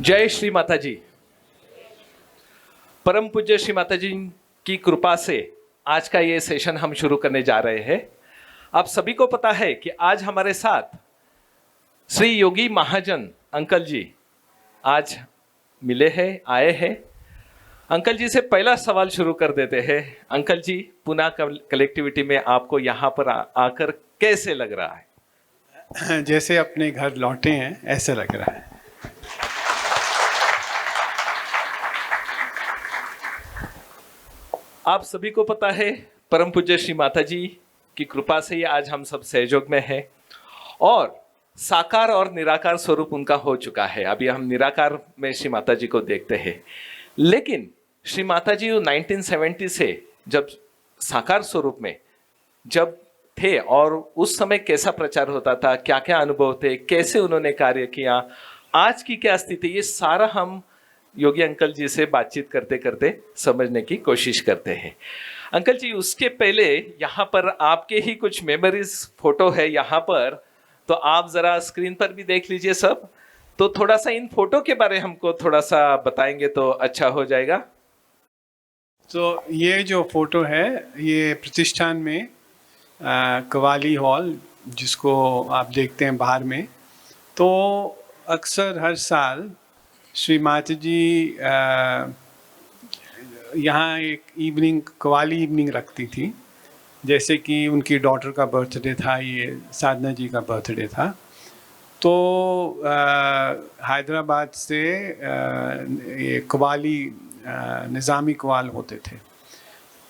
जय श्री माता जी। परम पूज्य श्री माता जी की कृपा से आज का ये सेशन हम शुरू करने जा रहे हैं। आप सभी को पता है कि आज हमारे साथ श्री योगी महाजन अंकल जी आज मिले हैं, आए हैं। अंकल जी से पहला सवाल शुरू कर देते हैं। अंकल जी, पुणे कलेक्टिविटी में आपको यहाँ पर आकर कैसे लग रहा है? जैसे अपने घर लौटे हैं ऐसे लग रहा है। आप सभी को पता है परम पूज्य श्री माता जी की कृपा से ही आज हम सब सहयोग में हैं और साकार और निराकार स्वरूप उनका हो चुका है। अभी हम निराकार में श्री माता जी को देखते हैं, लेकिन श्री माता जी 1970 से जब साकार स्वरूप में जब थे और उस समय कैसा प्रचार होता था, क्या क्या अनुभव थे, कैसे उन्होंने कार्य किया, आज की क्या स्थिति, ये सारा हम योगी अंकल जी से बातचीत करते करते समझने की कोशिश करते हैं। अंकल जी, उसके पहले यहाँ पर आपके ही कुछ मेमोरीज फोटो है यहाँ पर, तो आप जरा स्क्रीन पर भी देख लीजिए सब। तो थोड़ा सा इन फोटो के बारे हमको थोड़ा सा बताएंगे तो अच्छा हो जाएगा। तो ये जो फोटो है ये प्रतिष्ठान में कवाली हॉल जिसको आप देखते हैं बाहर में, तो अक्सर हर साल श्री माता जी यहाँ एक इवनिंग कवाली इवनिंग रखती थी। जैसे कि उनकी डॉटर का बर्थडे था, ये साधना जी का बर्थडे था, तो हैदराबाद से ये कवाली निज़ामी कवाल होते थे,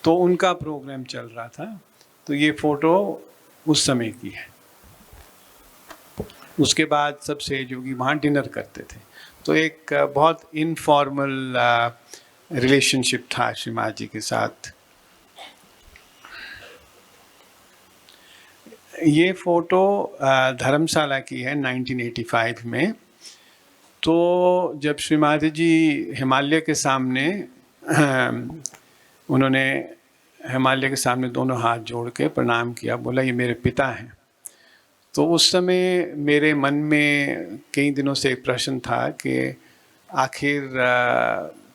तो उनका प्रोग्राम चल रहा था। तो ये फ़ोटो उस समय की है। उसके बाद सब सहयोगी वहाँ डिनर करते थे, तो एक बहुत इनफॉर्मल रिलेशनशिप था श्री माता जी के साथ। ये फ़ोटो धर्मशाला की है 1985 में। तो जब श्री माता जी हिमालय के सामने उन्होंने हिमालय के सामने दोनों हाथ जोड़ के प्रणाम किया, बोला ये मेरे पिता हैं। तो उस समय मेरे मन में कई दिनों से एक प्रश्न था कि आखिर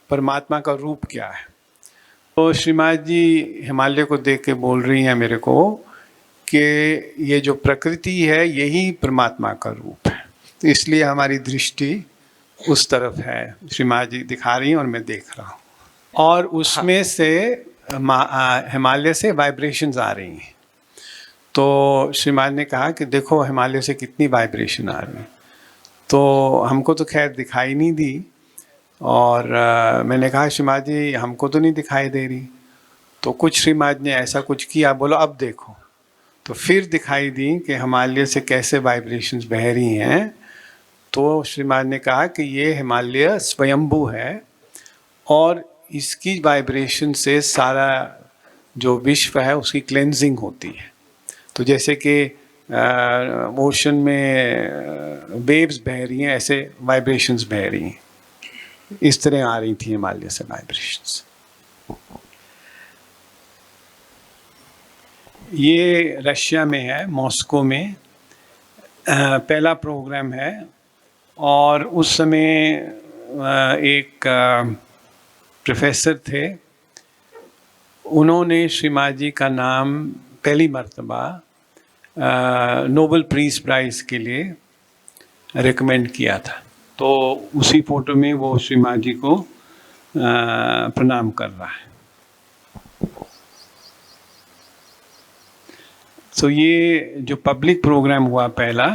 परमात्मा का रूप क्या है। तो श्री माता जी हिमालय को देख के बोल रही हैं मेरे को कि ये जो प्रकृति है यही परमात्मा का रूप है। तो इसलिए हमारी दृष्टि उस तरफ है, श्री माता जी दिखा रही हैं और मैं देख रहा हूँ, और उसमें से हिमालय से वाइब्रेशंस आ रही हैं। तो श्री माता ने कहा कि देखो हिमालय से कितनी वाइब्रेशन आ रही है। तो हमको तो खैर दिखाई नहीं दी, और मैंने कहा श्री माता जी हमको तो नहीं दिखाई दे रही। तो कुछ श्री माता ने ऐसा कुछ किया, बोलो अब देखो। तो फिर दिखाई दी कि हिमालय से कैसे वाइब्रेशंस बह रही हैं। तो श्री माता ने कहा कि ये हिमालय स्वयंभू है और इसकी वाइब्रेशन से सारा जो विश्व है उसकी क्लेंजिंग होती है। तो जैसे कि ओशन में वेव्स बह रही हैं, ऐसे वाइब्रेशंस बह रही हैं, इस तरह आ रही थी हिमालय से वाइब्रेशंस। ये रशिया में है, मॉस्को में पहला प्रोग्राम है। और उस समय एक प्रोफेसर थे, उन्होंने श्री माता जी का नाम पहली मर्तबा नोबेल पीस प्राइज़ के लिए रिकमेंड किया था। तो उसी फोटो में वो श्री माता जी को प्रणाम कर रहा है। तो ये जो पब्लिक प्रोग्राम हुआ पहला,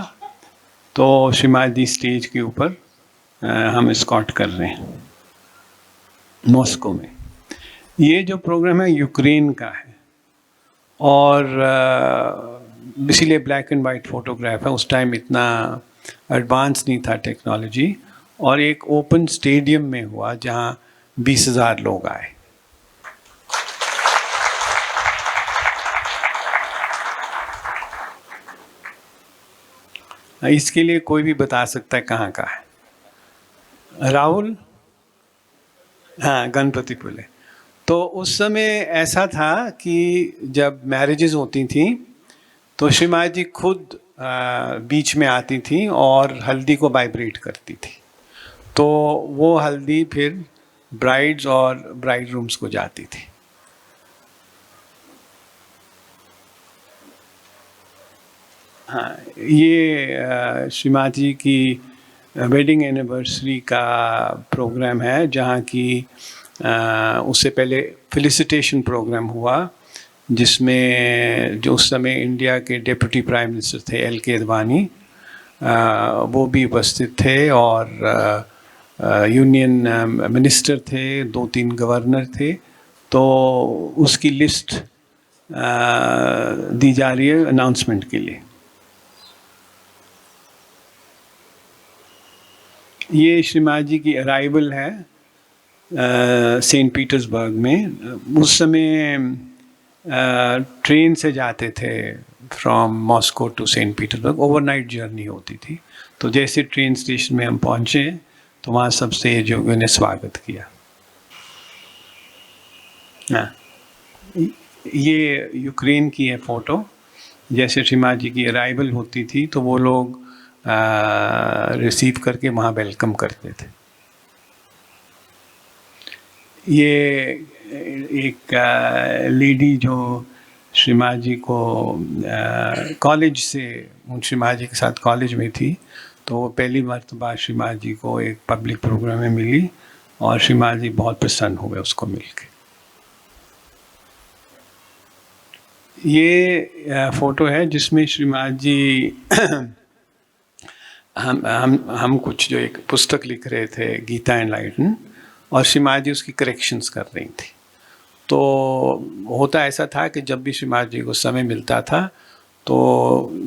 तो श्री माता जी स्टेज के ऊपर हम एस्कॉर्ट कर रहे हैं मॉस्को में। ये जो प्रोग्राम है यूक्रेन का है और इसीलिए ब्लैक एंड वाइट फोटोग्राफ है। उस टाइम इतना एडवांस नहीं था टेक्नोलॉजी, और एक ओपन स्टेडियम में हुआ जहाँ 20,000 लोग आए। इसके लिए कोई भी बता सकता है कहाँ का है। राहुल, हाँ, गणपतिपुले। तो उस समय ऐसा था कि जब मैरिजेस होती थी तो श्री माता जी खुद बीच में आती थी और हल्दी को वाइब्रेट करती थी। तो वो हल्दी फिर ब्राइड्स और ब्राइड रूम्स को जाती थी। हाँ, ये श्रीमती की वेडिंग एनिवर्सरी का प्रोग्राम है, जहाँ की उससे पहले फेलिसिटेशन प्रोग्राम हुआ, जिसमें जो उस समय इंडिया के डिप्टी प्राइम मिनिस्टर थे एल.के. अडवाणी, वो भी उपस्थित थे, और यूनियन मिनिस्टर थे, 2-3 गवर्नर थे। तो उसकी लिस्ट दी जा रही है अनाउंसमेंट के लिए। ये श्रीमती जी की अराइवल है सेंट पीटर्सबर्ग में। उस समय ट्रेन से जाते थे from Moscow to Saint Petersburg, overnight journey होती थी। तो जैसे ट्रेन स्टेशन में हम पहुँचे तो वहाँ सबसे जो उन्हें स्वागत किया। हाँ, ये यूक्रेन की है फ़ोटो। जैसे श्रीमती जी की अराइवल होती थी तो वो लोग रिसीव करके वहाँ वेलकम करते थे। ये एक लेडी जो श्रीमती जी को कॉलेज से, श्रीमती जी के साथ कॉलेज में थी, तो वो पहली मर्तबा श्रीमती जी को एक पब्लिक प्रोग्राम में मिली और श्रीमती जी बहुत प्रसन्न हुए उसको मिलके। ये फ़ोटो है जिसमें श्रीमती जी हम कुछ जो एक पुस्तक लिख रहे थे, गीता एनलाइटन, और श्रीमती जी उसकी करेक्शंस कर रही थी। तो होता ऐसा था कि जब भी श्रीमती जी को समय मिलता था तो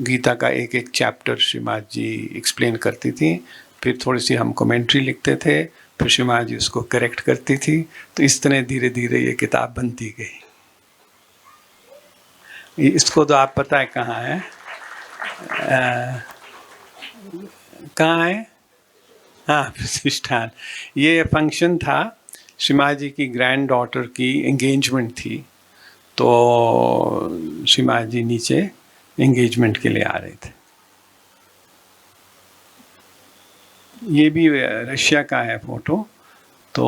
गीता का एक एक चैप्टर श्रीमती जी एक्सप्लेन करती थी, फिर थोड़ी सी हम कमेंट्री लिखते थे, फिर श्रीमती जी उसको करेक्ट करती थी। तो इस तरह धीरे धीरे ये किताब बनती गई। इसको तो आप पता है कहाँ है, कहाँ है? हाँ, प्रतिष्ठान। ये फंक्शन था, श्रीमती जी की ग्रैंड डॉटर की एंगेजमेंट थी, तो श्रीमती जी नीचे एंगेजमेंट के लिए आ रहे थे। ये भी रशिया का है फ़ोटो। तो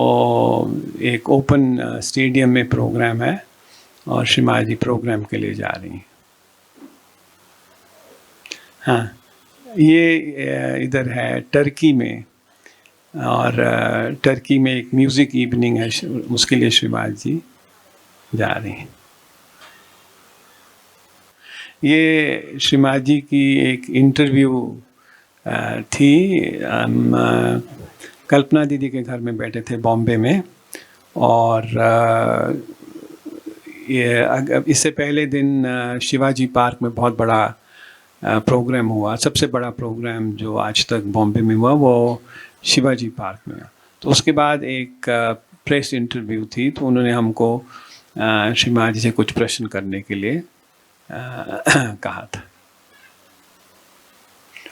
एक ओपन स्टेडियम में प्रोग्राम है और श्रीमती जी प्रोग्राम के लिए जा रही हैं। हाँ, ये इधर है टर्की में, और टर्की में एक म्यूज़िक इवनिंग है, उसके लिए श्रीमती जी जा रही हैं। ये श्रीमती जी की एक इंटरव्यू थी। हम कल्पना दीदी के घर में बैठे थे बॉम्बे में, और ये इससे पहले दिन शिवाजी पार्क में बहुत बड़ा प्रोग्राम हुआ। सबसे बड़ा प्रोग्राम जो आज तक बॉम्बे में हुआ वो शिवाजी पार्क में। तो उसके बाद एक प्रेस इंटरव्यू थी, तो उन्होंने हमको श्रीमती जी से कुछ प्रश्न करने के लिए कहा था।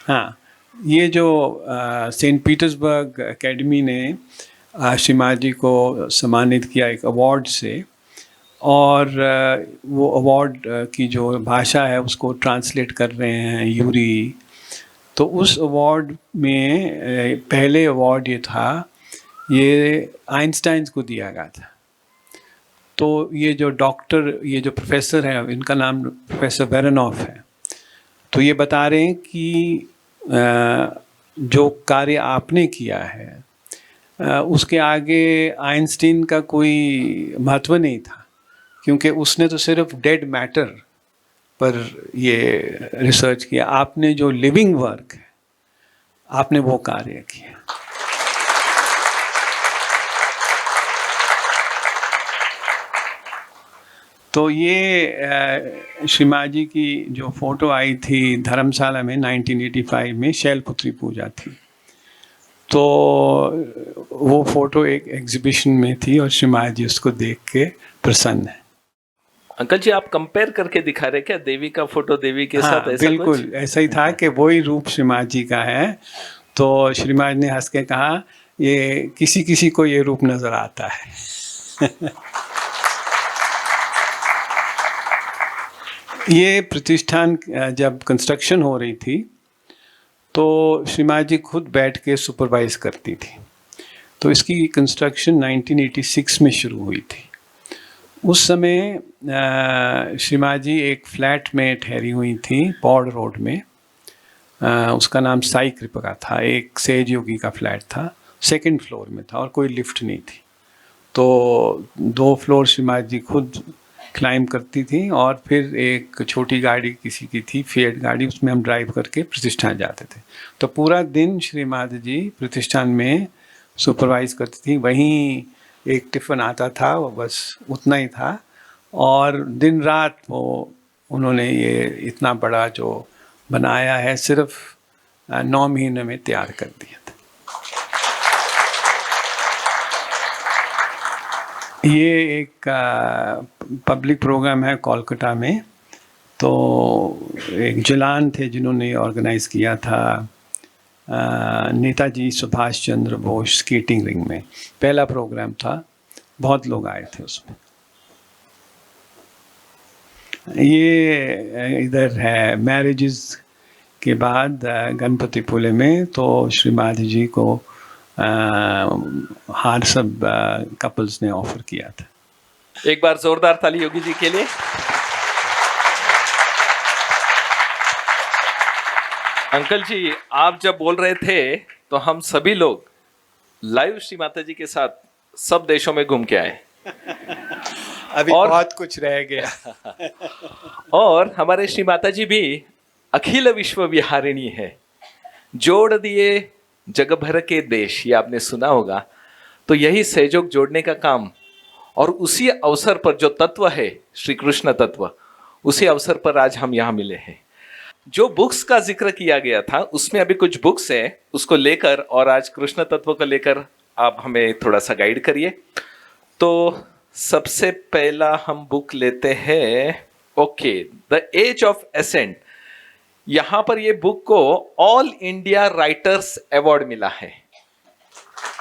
हाँ, ये जो सेंट पीटर्सबर्ग एकेडमी ने श्रीमती जी को सम्मानित किया एक अवार्ड से, और वो अवार्ड की जो भाषा है उसको ट्रांसलेट कर रहे हैं यूरी। तो उस अवार्ड में पहले अवार्ड ये था, ये आइंस्टाइन को दिया गया था। तो ये जो डॉक्टर, ये जो प्रोफेसर है, इनका नाम प्रोफेसर वेरोनॉफ है। तो ये बता रहे हैं कि जो कार्य आपने किया है उसके आगे आइंस्टीन का कोई महत्व नहीं था, क्योंकि उसने तो सिर्फ डेड मैटर पर ये रिसर्च किया। आपने जो लिविंग वर्क है, आपने वो कार्य किया। तो ये श्रीमती जी की जो फ़ोटो आई थी धर्मशाला में 1985 में, शैलपुत्री पूजा थी। तो वो फ़ोटो एक एग्जीबिशन में थी और श्रीमती जी उसको देख के प्रसन्न है। अंकल जी, आप कंपेयर करके दिखा रहे क्या देवी का फोटो देवी के साथ? ऐसा बिल्कुल कुछ? ऐसा ही था कि वही रूप श्रीमती जी का है। तो श्रीमती ने हंस के कहा, ये किसी किसी को ये रूप नज़र आता है। ये प्रतिष्ठान जब कंस्ट्रक्शन हो रही थी तो श्रीमती जी खुद बैठ के सुपरवाइज करती थी। तो इसकी कंस्ट्रक्शन 1986 में शुरू हुई थी। उस समय श्रीमाता जी एक फ्लैट में ठहरी हुई थी पौड़ रोड में। उसका नाम साई कृपा था, एक सेज योगी का फ्लैट था, सेकंड फ्लोर में था और कोई लिफ्ट नहीं थी। तो 2 फ्लोर श्रीमाता जी खुद क्लाइम करती थी और फिर एक छोटी गाड़ी किसी की थी, फिएट गाड़ी, उसमें हम ड्राइव करके प्रतिष्ठान जाते थे। तो पूरा दिन श्रीमाता जी प्रतिष्ठान में सुपरवाइज करती थी। वहीं एक टिफ़िन आता था, वो बस उतना ही था, और दिन रात वो उन्होंने ये इतना बड़ा जो बनाया है सिर्फ 9 महीने में तैयार कर दिया था। ये एक पब्लिक प्रोग्राम है कोलकाता में। तो एक जलान थे जिन्होंने ऑर्गेनाइज़ किया था नेताजी सुभाष चंद्र बोस स्केटिंग रिंग में। पहला प्रोग्राम था, बहुत लोग आए थे उसमें। ये इधर है मैरिजेस के बाद गणपतिपुले में, तो श्रीमाता जी को हार सब कपल्स ने ऑफर किया था। एक बार जोरदार ताली योगी जी के लिए। अंकल जी, आप जब बोल रहे थे तो हम सभी लोग लाइव श्री माता जी के साथ सब देशों में घूम के आए। अभी और बहुत कुछ रह गया। और हमारे श्री माता जी भी अखिल विश्व विहारिणी है, जोड़ दिए जग भर के देश, ये आपने सुना होगा। तो यही सहयोग जोड़ने का काम, और उसी अवसर पर जो तत्व है श्री कृष्ण तत्व, उसी अवसर पर आज हम यहाँ मिले हैं। जो बुक्स का जिक्र किया गया था उसमें अभी कुछ बुक्स हैं, उसको लेकर और आज कृष्ण तत्व को लेकर आप हमें थोड़ा सा गाइड करिए। तो सबसे पहला हम बुक लेते हैं, okay, the age of ascent. यहां पर ये बुक को ऑल इंडिया राइटर्स अवार्ड मिला है।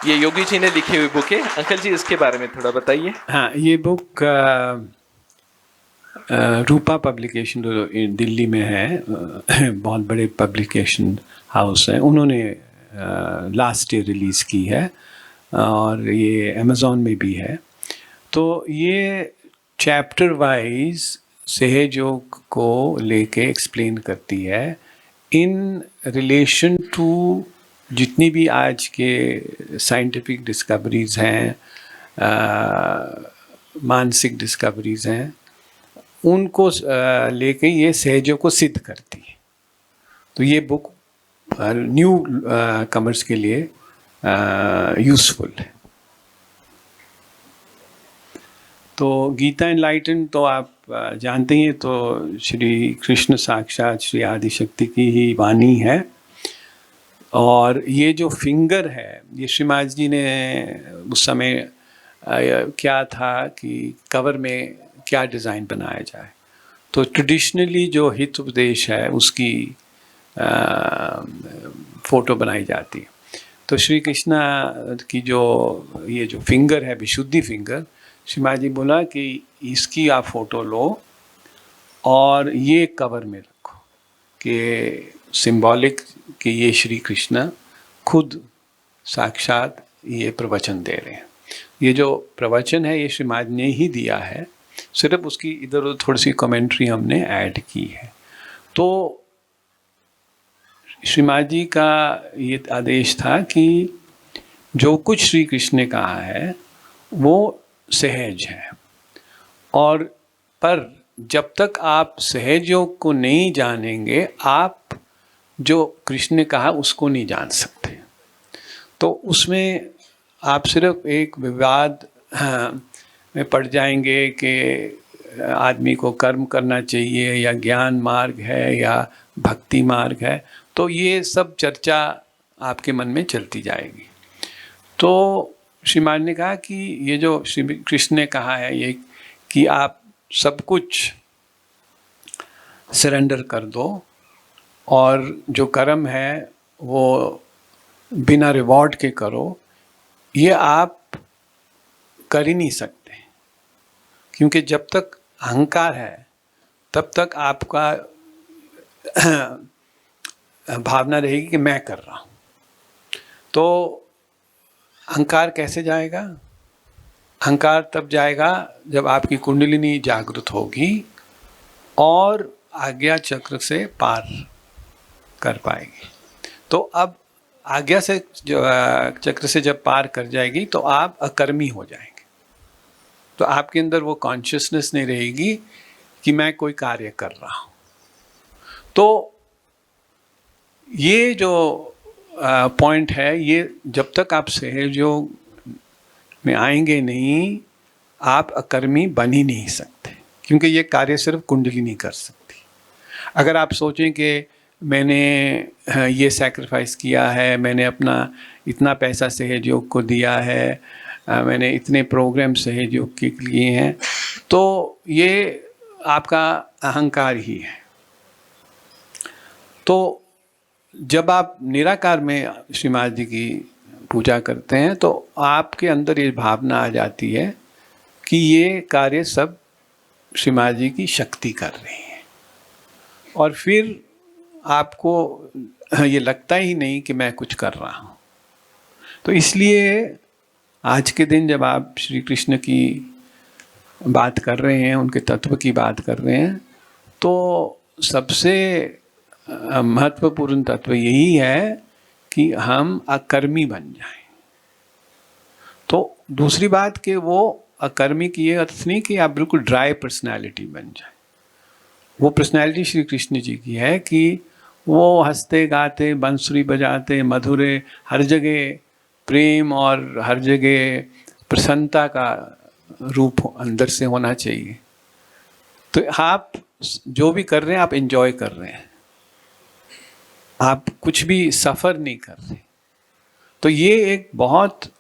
ये योगी जी ने लिखी हुई बुक है। अंकल जी, इसके बारे में थोड़ा बताइए। हाँ, ये बुक रूपा पब्लिकेशन दिल्ली में है, बहुत बड़े पब्लिकेशन हाउस है, उन्होंने लास्ट ईयर रिलीज़ की है, और ये अमेज़ॉन में भी है। तो ये चैप्टर वाइज सहयोग को लेके एक्सप्लेन करती है इन रिलेशन टू जितनी भी आज के साइंटिफिक डिस्कवरीज हैं, मानसिक डिस्कवरीज हैं, उनको लेके ये सहयोग को सिद्ध करती है। तो ये बुक न्यू कमर्स के लिए यूज़फुल है। तो गीता एनलाइटन तो आप जानते ही हैं, तो श्री कृष्ण साक्षात श्री आदिशक्ति की ही वाणी है। और ये जो फिंगर है, ये श्रीमाता जी ने उस समय क्या था कि कवर में क्या डिज़ाइन बनाया जाए, तो ट्रेडिशनली जो हित उपदेश है उसकी फ़ोटो बनाई जाती है। तो श्री कृष्णा की जो ये जो फिंगर है, विशुद्धि फिंगर, श्रीमाता जी बोला कि इसकी आप फ़ोटो लो और ये कवर में रखो, कि सिंबॉलिक कि ये श्री कृष्ण खुद साक्षात ये प्रवचन दे रहे हैं। ये जो प्रवचन है ये श्रीमाता ने ही दिया है, सिर्फ उसकी इधर उधर थोड़ी सी कमेंट्री हमने ऐड की है। तो श्रीमाता जी का ये आदेश था कि जो कुछ श्री कृष्ण ने कहा है वो सहज है, और पर जब तक आप सहयोग को नहीं जानेंगे, आप जो कृष्ण ने कहा उसको नहीं जान सकते। तो उसमें आप सिर्फ एक विवाद में पड़ जाएंगे कि आदमी को कर्म करना चाहिए या ज्ञान मार्ग है या भक्ति मार्ग है, तो ये सब चर्चा आपके मन में चलती जाएगी। तो श्रीमान ने कहा कि ये जो श्री कृष्ण ने कहा है ये कि आप सब कुछ सरेंडर कर दो, और जो कर्म है वो बिना रिवॉर्ड के करो, ये आप कर ही नहीं सकते, क्योंकि जब तक अहंकार है तब तक आपका भावना रहेगी कि मैं कर रहा हूँ। तो अहंकार कैसे जाएगा? अहंकार तब जाएगा जब आपकी कुंडलिनी जागृत होगी और आज्ञा चक्र से पार कर पाएगी। तो अब आज्ञा से चक्र से जब पार कर जाएगी तो आप अकर्मी हो जाएंगे। तो आपके अंदर वो कॉन्शियसनेस नहीं रहेगी कि मैं कोई कार्य कर रहा हूँ। तो ये जो पॉइंट है, ये जब तक आप सहयोग में आएंगे नहीं, आप अकर्मी बन ही नहीं सकते, क्योंकि ये कार्य सिर्फ कुंडली नहीं कर सकती। अगर आप सोचें कि मैंने ये सैक्रिफाइस किया है, मैंने अपना इतना पैसा सहयोग को दिया है, मैंने इतने प्रोग्राम सहयोग के लिए हैं, तो ये आपका अहंकार ही है। तो जब आप निराकार में श्रीमाता जी की पूजा करते हैं तो आपके अंदर ये भावना आ जाती है कि ये कार्य सब श्रीमाता जी की शक्ति कर रही है, और फिर आपको ये लगता ही नहीं कि मैं कुछ कर रहा हूँ। तो इसलिए आज के दिन जब आप श्री कृष्ण की बात कर रहे हैं, उनके तत्व की बात कर रहे हैं, तो सबसे महत्वपूर्ण तत्व यही है कि हम अकर्मी बन जाएं। तो दूसरी बात कि वो अकर्मी की ये अर्थ नहीं कि आप बिल्कुल ड्राई पर्सनैलिटी बन जाए। वो पर्सनैलिटी श्री कृष्ण जी की है कि वो हंसते गाते बंसुरी बजाते मधुरे, हर जगह प्रेम और हर जगह प्रसन्नता का रूप अंदर से होना चाहिए। तो आप जो भी कर रहे हैं आप एंजॉय कर रहे हैं, आप कुछ भी सफ़र नहीं कर रहे। तो ये एक बहुत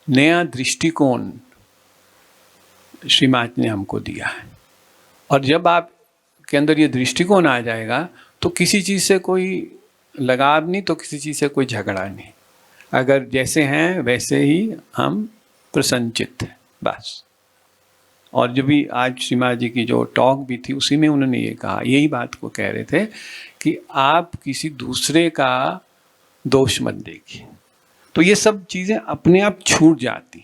नया दृष्टिकोण श्रीमाता ने हमको दिया है। और जब आप के अंदर ये दृष्टिकोण आ जाएगा तो किसी चीज़ से कोई लगाव नहीं, तो किसी चीज़ से कोई झगड़ा नहीं। अगर जैसे हैं वैसे ही हम प्रसन्नचित्त हैं, बस। और जो भी आज श्रीमाता जी की जो टॉक भी थी उसी में उन्होंने ये कहा, यही बात को कह रहे थे कि आप किसी दूसरे का दोष मत देखिए। तो ये सब चीज़ें अपने आप छूट जाती,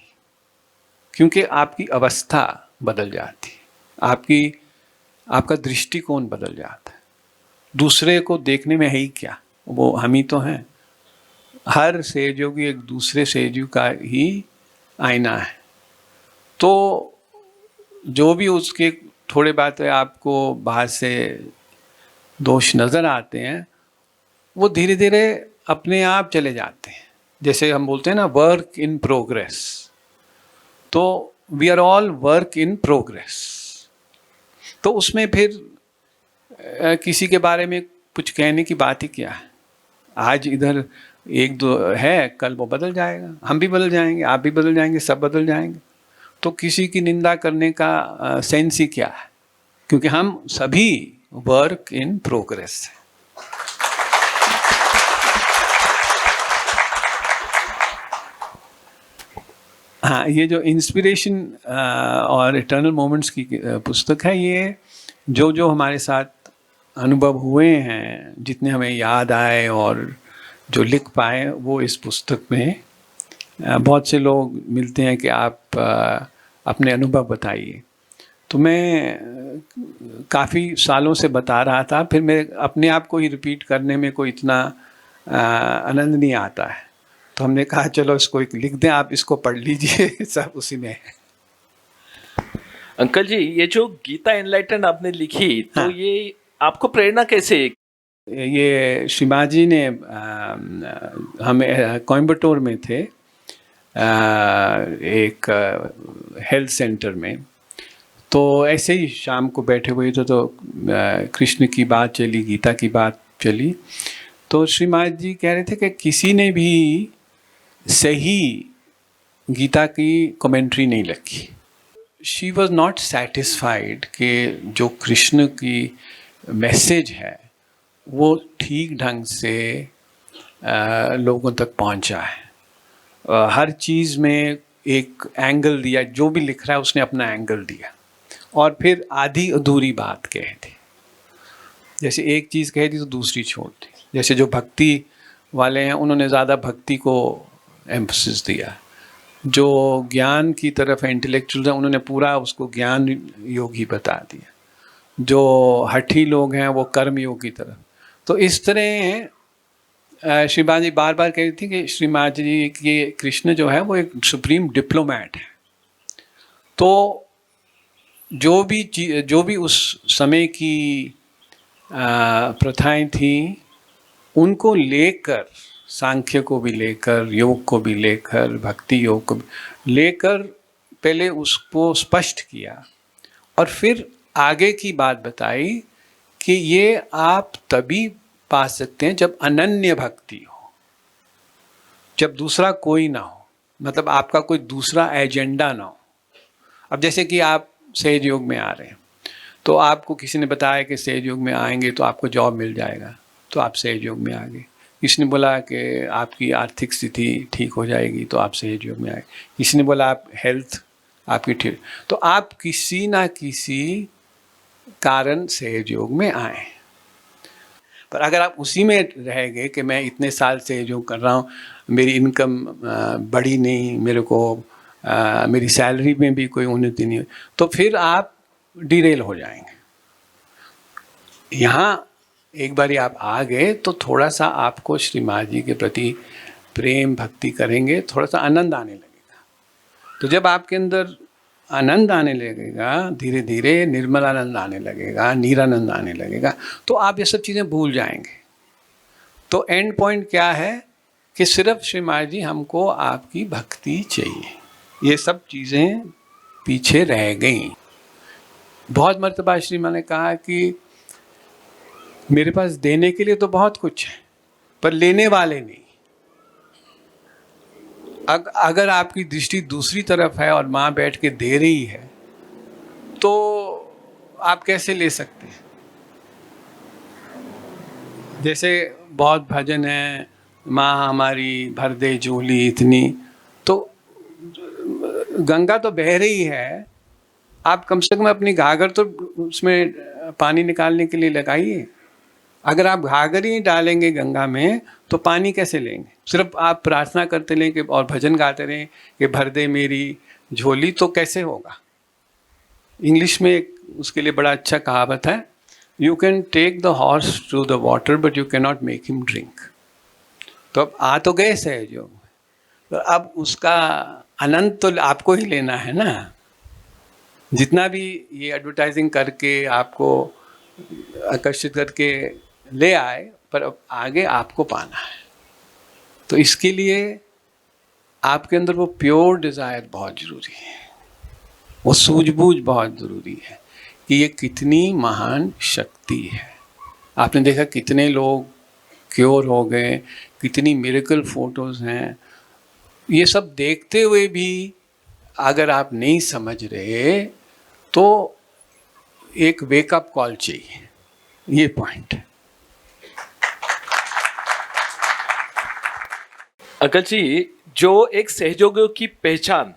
क्योंकि आपकी अवस्था बदल जाती, आपका दृष्टिकोण बदल जाता है। दूसरे को देखने में है ही क्या, वो हम ही तो हैं। हर सहयोगी एक दूसरे सहयोगी का ही आईना है। तो जो भी उसके थोड़े बातें आपको बाहर से दोष नज़र आते हैं, वो धीरे धीरे अपने आप चले जाते हैं। जैसे हम बोलते हैं ना, वर्क इन प्रोग्रेस। तो we are all work in progress. तो उसमें फिर किसी के बारे में कुछ कहने की बात ही क्या है। आज इधर एक दो है, कल वो बदल जाएगा, हम भी बदल जाएंगे, आप भी बदल जाएंगे, सब बदल जाएंगे। तो किसी की निंदा करने का सेंस ही क्या है, क्योंकि हम सभी वर्क इन प्रोग्रेस है। हाँ, ये जो इंस्पिरेशन और इटर्नल मोमेंट्स की पुस्तक है, ये जो हमारे साथ अनुभव हुए हैं, जितने हमें याद आए और जो लिख पाए, वो इस पुस्तक में। बहुत से लोग मिलते हैं कि आप अपने अनुभव बताइए। तो मैं काफ़ी सालों से बता रहा था, फिर मैं अपने आप को ही रिपीट करने में कोई इतना आनंद नहीं आता है। तो हमने कहा चलो इसको एक लिख दें, आप इसको पढ़ लीजिए, सब उसी में है। अंकल जी, ये जो गीता एनलाइटन आपने लिखी, तो हाँ। ये आपको प्रेरणा कैसे? ये श्रीमाता जी ने हमें कोयम्बटूर में थे, एक हेल्थ सेंटर में। तो ऐसे ही शाम को बैठे हुए थे, तो कृष्ण की बात चली, गीता की बात चली। तो श्रीमाता जी कह रहे थे कि किसी ने भी सही गीता की कमेंट्री नहीं लिखी। शी वॉज नॉट सेटिस्फाइड कि जो कृष्ण की मैसेज है वो ठीक ढंग से लोगों तक पहुंचा है। हर चीज़ में एक एंगल दिया, जो भी लिख रहा है उसने अपना एंगल दिया, और फिर आधी अधूरी बात कह दी। जैसे एक चीज़ कह दी तो दूसरी छोड़ दी। जैसे जो भक्ति वाले हैं उन्होंने ज़्यादा भक्ति को एम्फसिस दिया, जो ज्ञान की तरफ है, इंटेलेक्चुअल है, उन्होंने पूरा उसको ज्ञान योग ही बता दिया। जो हठी लोग हैं वो कर्म योग की तरफ। तो इस तरह श्री माँ जी बार बार कह रही थी कि श्री माँ जी की कृष्ण जो है वो एक सुप्रीम डिप्लोमैट है। तो जो भी उस समय की प्रथाएं थी उनको लेकर, सांख्य को भी लेकर, योग को भी लेकर, भक्ति योग को भी लेकर पहले उसको स्पष्ट किया और फिर आगे की बात बताई कि ये आप तभी पा सकते हैं जब अनन्य भक्ति हो, जब दूसरा कोई ना हो, मतलब आपका कोई दूसरा एजेंडा ना हो। अब जैसे कि आप सहज योग में आ रहे हैं, तो आपको किसी ने बताया कि सहज योग में आएंगे तो आपको जॉब मिल जाएगा, तो आप सहज योग में आ गए। किसी ने बोला कि आपकी आर्थिक स्थिति ठीक हो जाएगी, तो आप सहज योग में आए। किसी ने बोला आप हेल्थ आपकी ठीक, तो आप किसी ना किसी कारण सहज योग में आए। पर अगर आप उसी में रह गए कि मैं इतने साल सहज योग कर रहा हूँ, मेरी इनकम बढ़ी नहीं, मेरे को मेरी सैलरी में भी कोई उन्नति नहीं, तो फिर आप डिरेल हो जाएंगे। यहाँ एक बार आप आ गए तो थोड़ा सा आपको श्री माँ जी के प्रति प्रेम भक्ति करेंगे, थोड़ा सा आनंद आने लगेगा। तो जब आपके अंदर आनंद आने लगेगा, धीरे धीरे निर्मल आनंद आने लगेगा, निरानंद आने लगेगा, तो आप ये सब चीज़ें भूल जाएंगे। तो एंड पॉइंट क्या है कि सिर्फ श्री माँ जी हमको आपकी भक्ति चाहिए, ये सब चीज़ें पीछे रह गई। बहुत मर्तबा श्री माँ ने कहा कि मेरे पास देने के लिए तो बहुत कुछ है, पर लेने वाले नहीं। अगर आपकी दृष्टि दूसरी तरफ है और माँ बैठ के दे रही है, तो आप कैसे ले सकते हैं? जैसे बहुत भजन है, माँ हमारी भर दे झोली इतनी, तो गंगा तो बह रही है, आप कम से कम अपनी घाघर तो उसमें पानी निकालने के लिए लगाइए। अगर आप घाघर ही डालेंगे गंगा में तो पानी कैसे लेंगे? सिर्फ आप प्रार्थना करते रहें कि और भजन गाते रहें कि भर दे मेरी झोली, तो कैसे होगा? इंग्लिश में एक उसके लिए बड़ा अच्छा कहावत है, you can take the horse to the water but you can not make him drink. तो अब आ तो गए सहज योग, तो अब उसका आनंद तो आपको ही लेना है ना। जितना भी ये एडवर्टाइजिंग करके आपको आकर्षित करके ले आए, पर अब आगे आपको पाना है। तो इसके लिए आपके अंदर वो प्योर डिज़ायर बहुत ज़रूरी है, वो सूझबूझ बहुत ज़रूरी है कि ये कितनी महान शक्ति है। आपने देखा कितने लोग क्योर हो गए, कितनी मिरेकल फोटोज़ हैं। ये सब देखते हुए भी अगर आप नहीं समझ रहे तो एक वेकअप कॉल चाहिए, ये पॉइंट है। अंकल जी, जो एक सहयोगियों की पहचान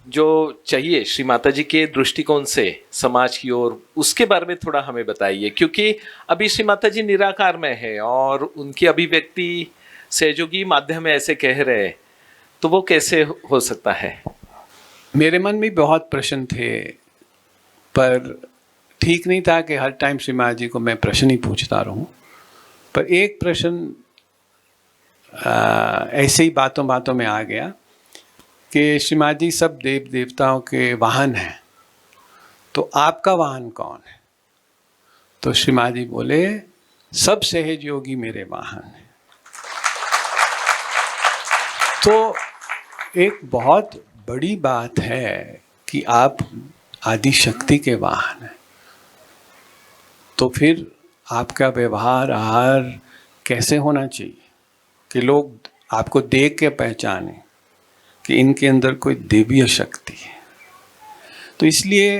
जो चाहिए श्री माता जी के दृष्टिकोण से समाज की ओर, उसके बारे में थोड़ा हमें बताइए, क्योंकि अभी श्री माता जी निराकार में है और उनकी अभिव्यक्ति सहयोगी माध्यम में ऐसे कह रहे हैं, तो वो कैसे हो सकता है? मेरे मन में बहुत प्रश्न थे, पर ठीक नहीं था कि हर टाइम श्री माँ जी को मैं प्रश्न ही पूछता रहूं। पर एक प्रश्न ऐसे ही बातों बातों में आ गया कि श्री माँ जी सब देव देवताओं के वाहन हैं, तो आपका वाहन कौन है? तो श्री माँ जी बोले, सब सहज योगी मेरे वाहन हैं। तो एक बहुत बड़ी बात है कि आप आदि शक्ति के वाहन हैं, तो फिर आपका व्यवहार आहार कैसे होना चाहिए कि लोग आपको देख के पहचाने कि इनके अंदर कोई दिव्य शक्ति है। तो इसलिए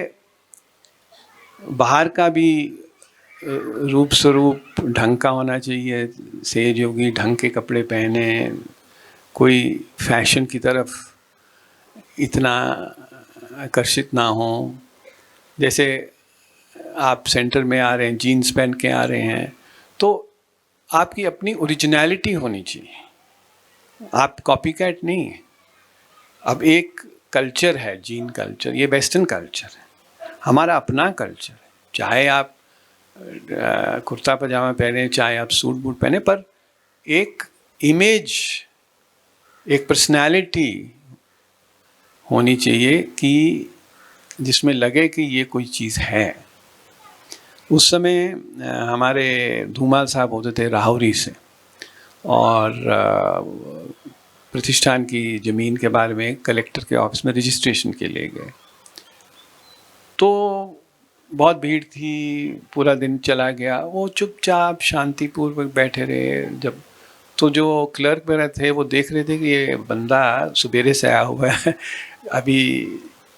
बाहर का भी रूप स्वरूप ढंग का होना चाहिए। सहज योगी ढंग के कपड़े पहने, कोई फैशन की तरफ इतना आकर्षित ना हो। जैसे आप सेंटर में आ रहे हैं, जीन्स पहन के आ रहे हैं, तो आपकी अपनी ओरिजिनलिटी होनी चाहिए, आप कॉपी कैट नहीं। अब एक कल्चर है, जीन कल्चर, ये वेस्टर्न कल्चर है, हमारा अपना कल्चर है। चाहे आप कुर्ता पजामा पहने, चाहे आप सूट बूट पहने, पर एक इमेज, एक पर्सनालिटी होनी चाहिए कि जिसमें लगे कि ये कोई चीज़ है। उस समय हमारे धूमाल साहब होते थे राहुरी से, और प्रतिष्ठान की ज़मीन के बारे में कलेक्टर के ऑफिस में रजिस्ट्रेशन के लिए गए। तो बहुत भीड़ थी, पूरा दिन चला गया, वो चुपचाप शांतिपूर्वक बैठे रहे। जब तो जो क्लर्क वगैरह थे वो देख रहे थे कि ये बंदा सवेरे से आया हुआ है, अभी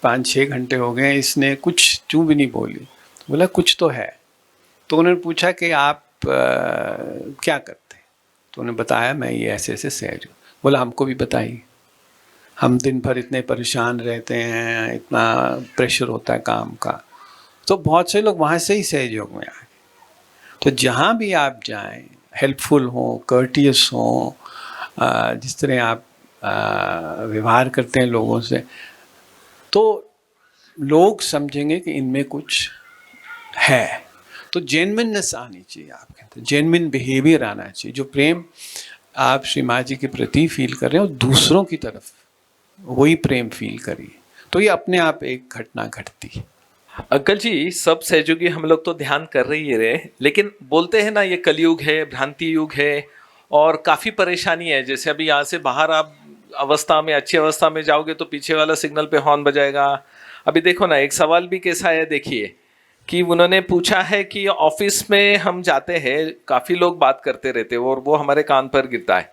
5-6 घंटे हो गए, इसने कुछ चूँ भी नहीं बोली। बोला कुछ तो है। तो उन्होंने पूछा कि आप क्या करते हैं? तो उन्होंने बताया मैं ये ऐसे ऐसे सहज हूँ। बोला हमको भी बताइए, हम दिन भर इतने परेशान रहते हैं, इतना प्रेशर होता है काम का। तो बहुत से लोग वहाँ से ही सहयोग में आए। तो जहाँ भी आप जाएं, हेल्पफुल हों, कर्टियस हों, जिस तरह आप व्यवहार करते हैं लोगों से, तो लोग समझेंगे कि इनमें कुछ है। तो जेन्युइननेस आनी चाहिए, आप कहते हैं जेन्युइन बिहेवियर आना चाहिए। जो प्रेम आप श्री माँ जी के प्रति फील कर रहे हैं और दूसरों की तरफ वही प्रेम फील करिए, तो ये अपने आप एक घटना घटती है। अंकल जी, सब सहयोगी हम लोग तो ध्यान कर रही रहे, लेकिन बोलते हैं ना ये कलयुग है, भ्रांति युग है और काफ़ी परेशानी है। जैसे अभी यहाँ से बाहर आप अवस्था में, अच्छी अवस्था में जाओगे तो पीछे वाला सिग्नल पे हॉर्न बजाएगा। अभी देखो ना, एक सवाल भी कैसा है देखिए, कि उन्होंने पूछा है कि ऑफिस में हम जाते हैं, काफ़ी लोग बात करते रहते हैं और वो हमारे कान पर गिरता है,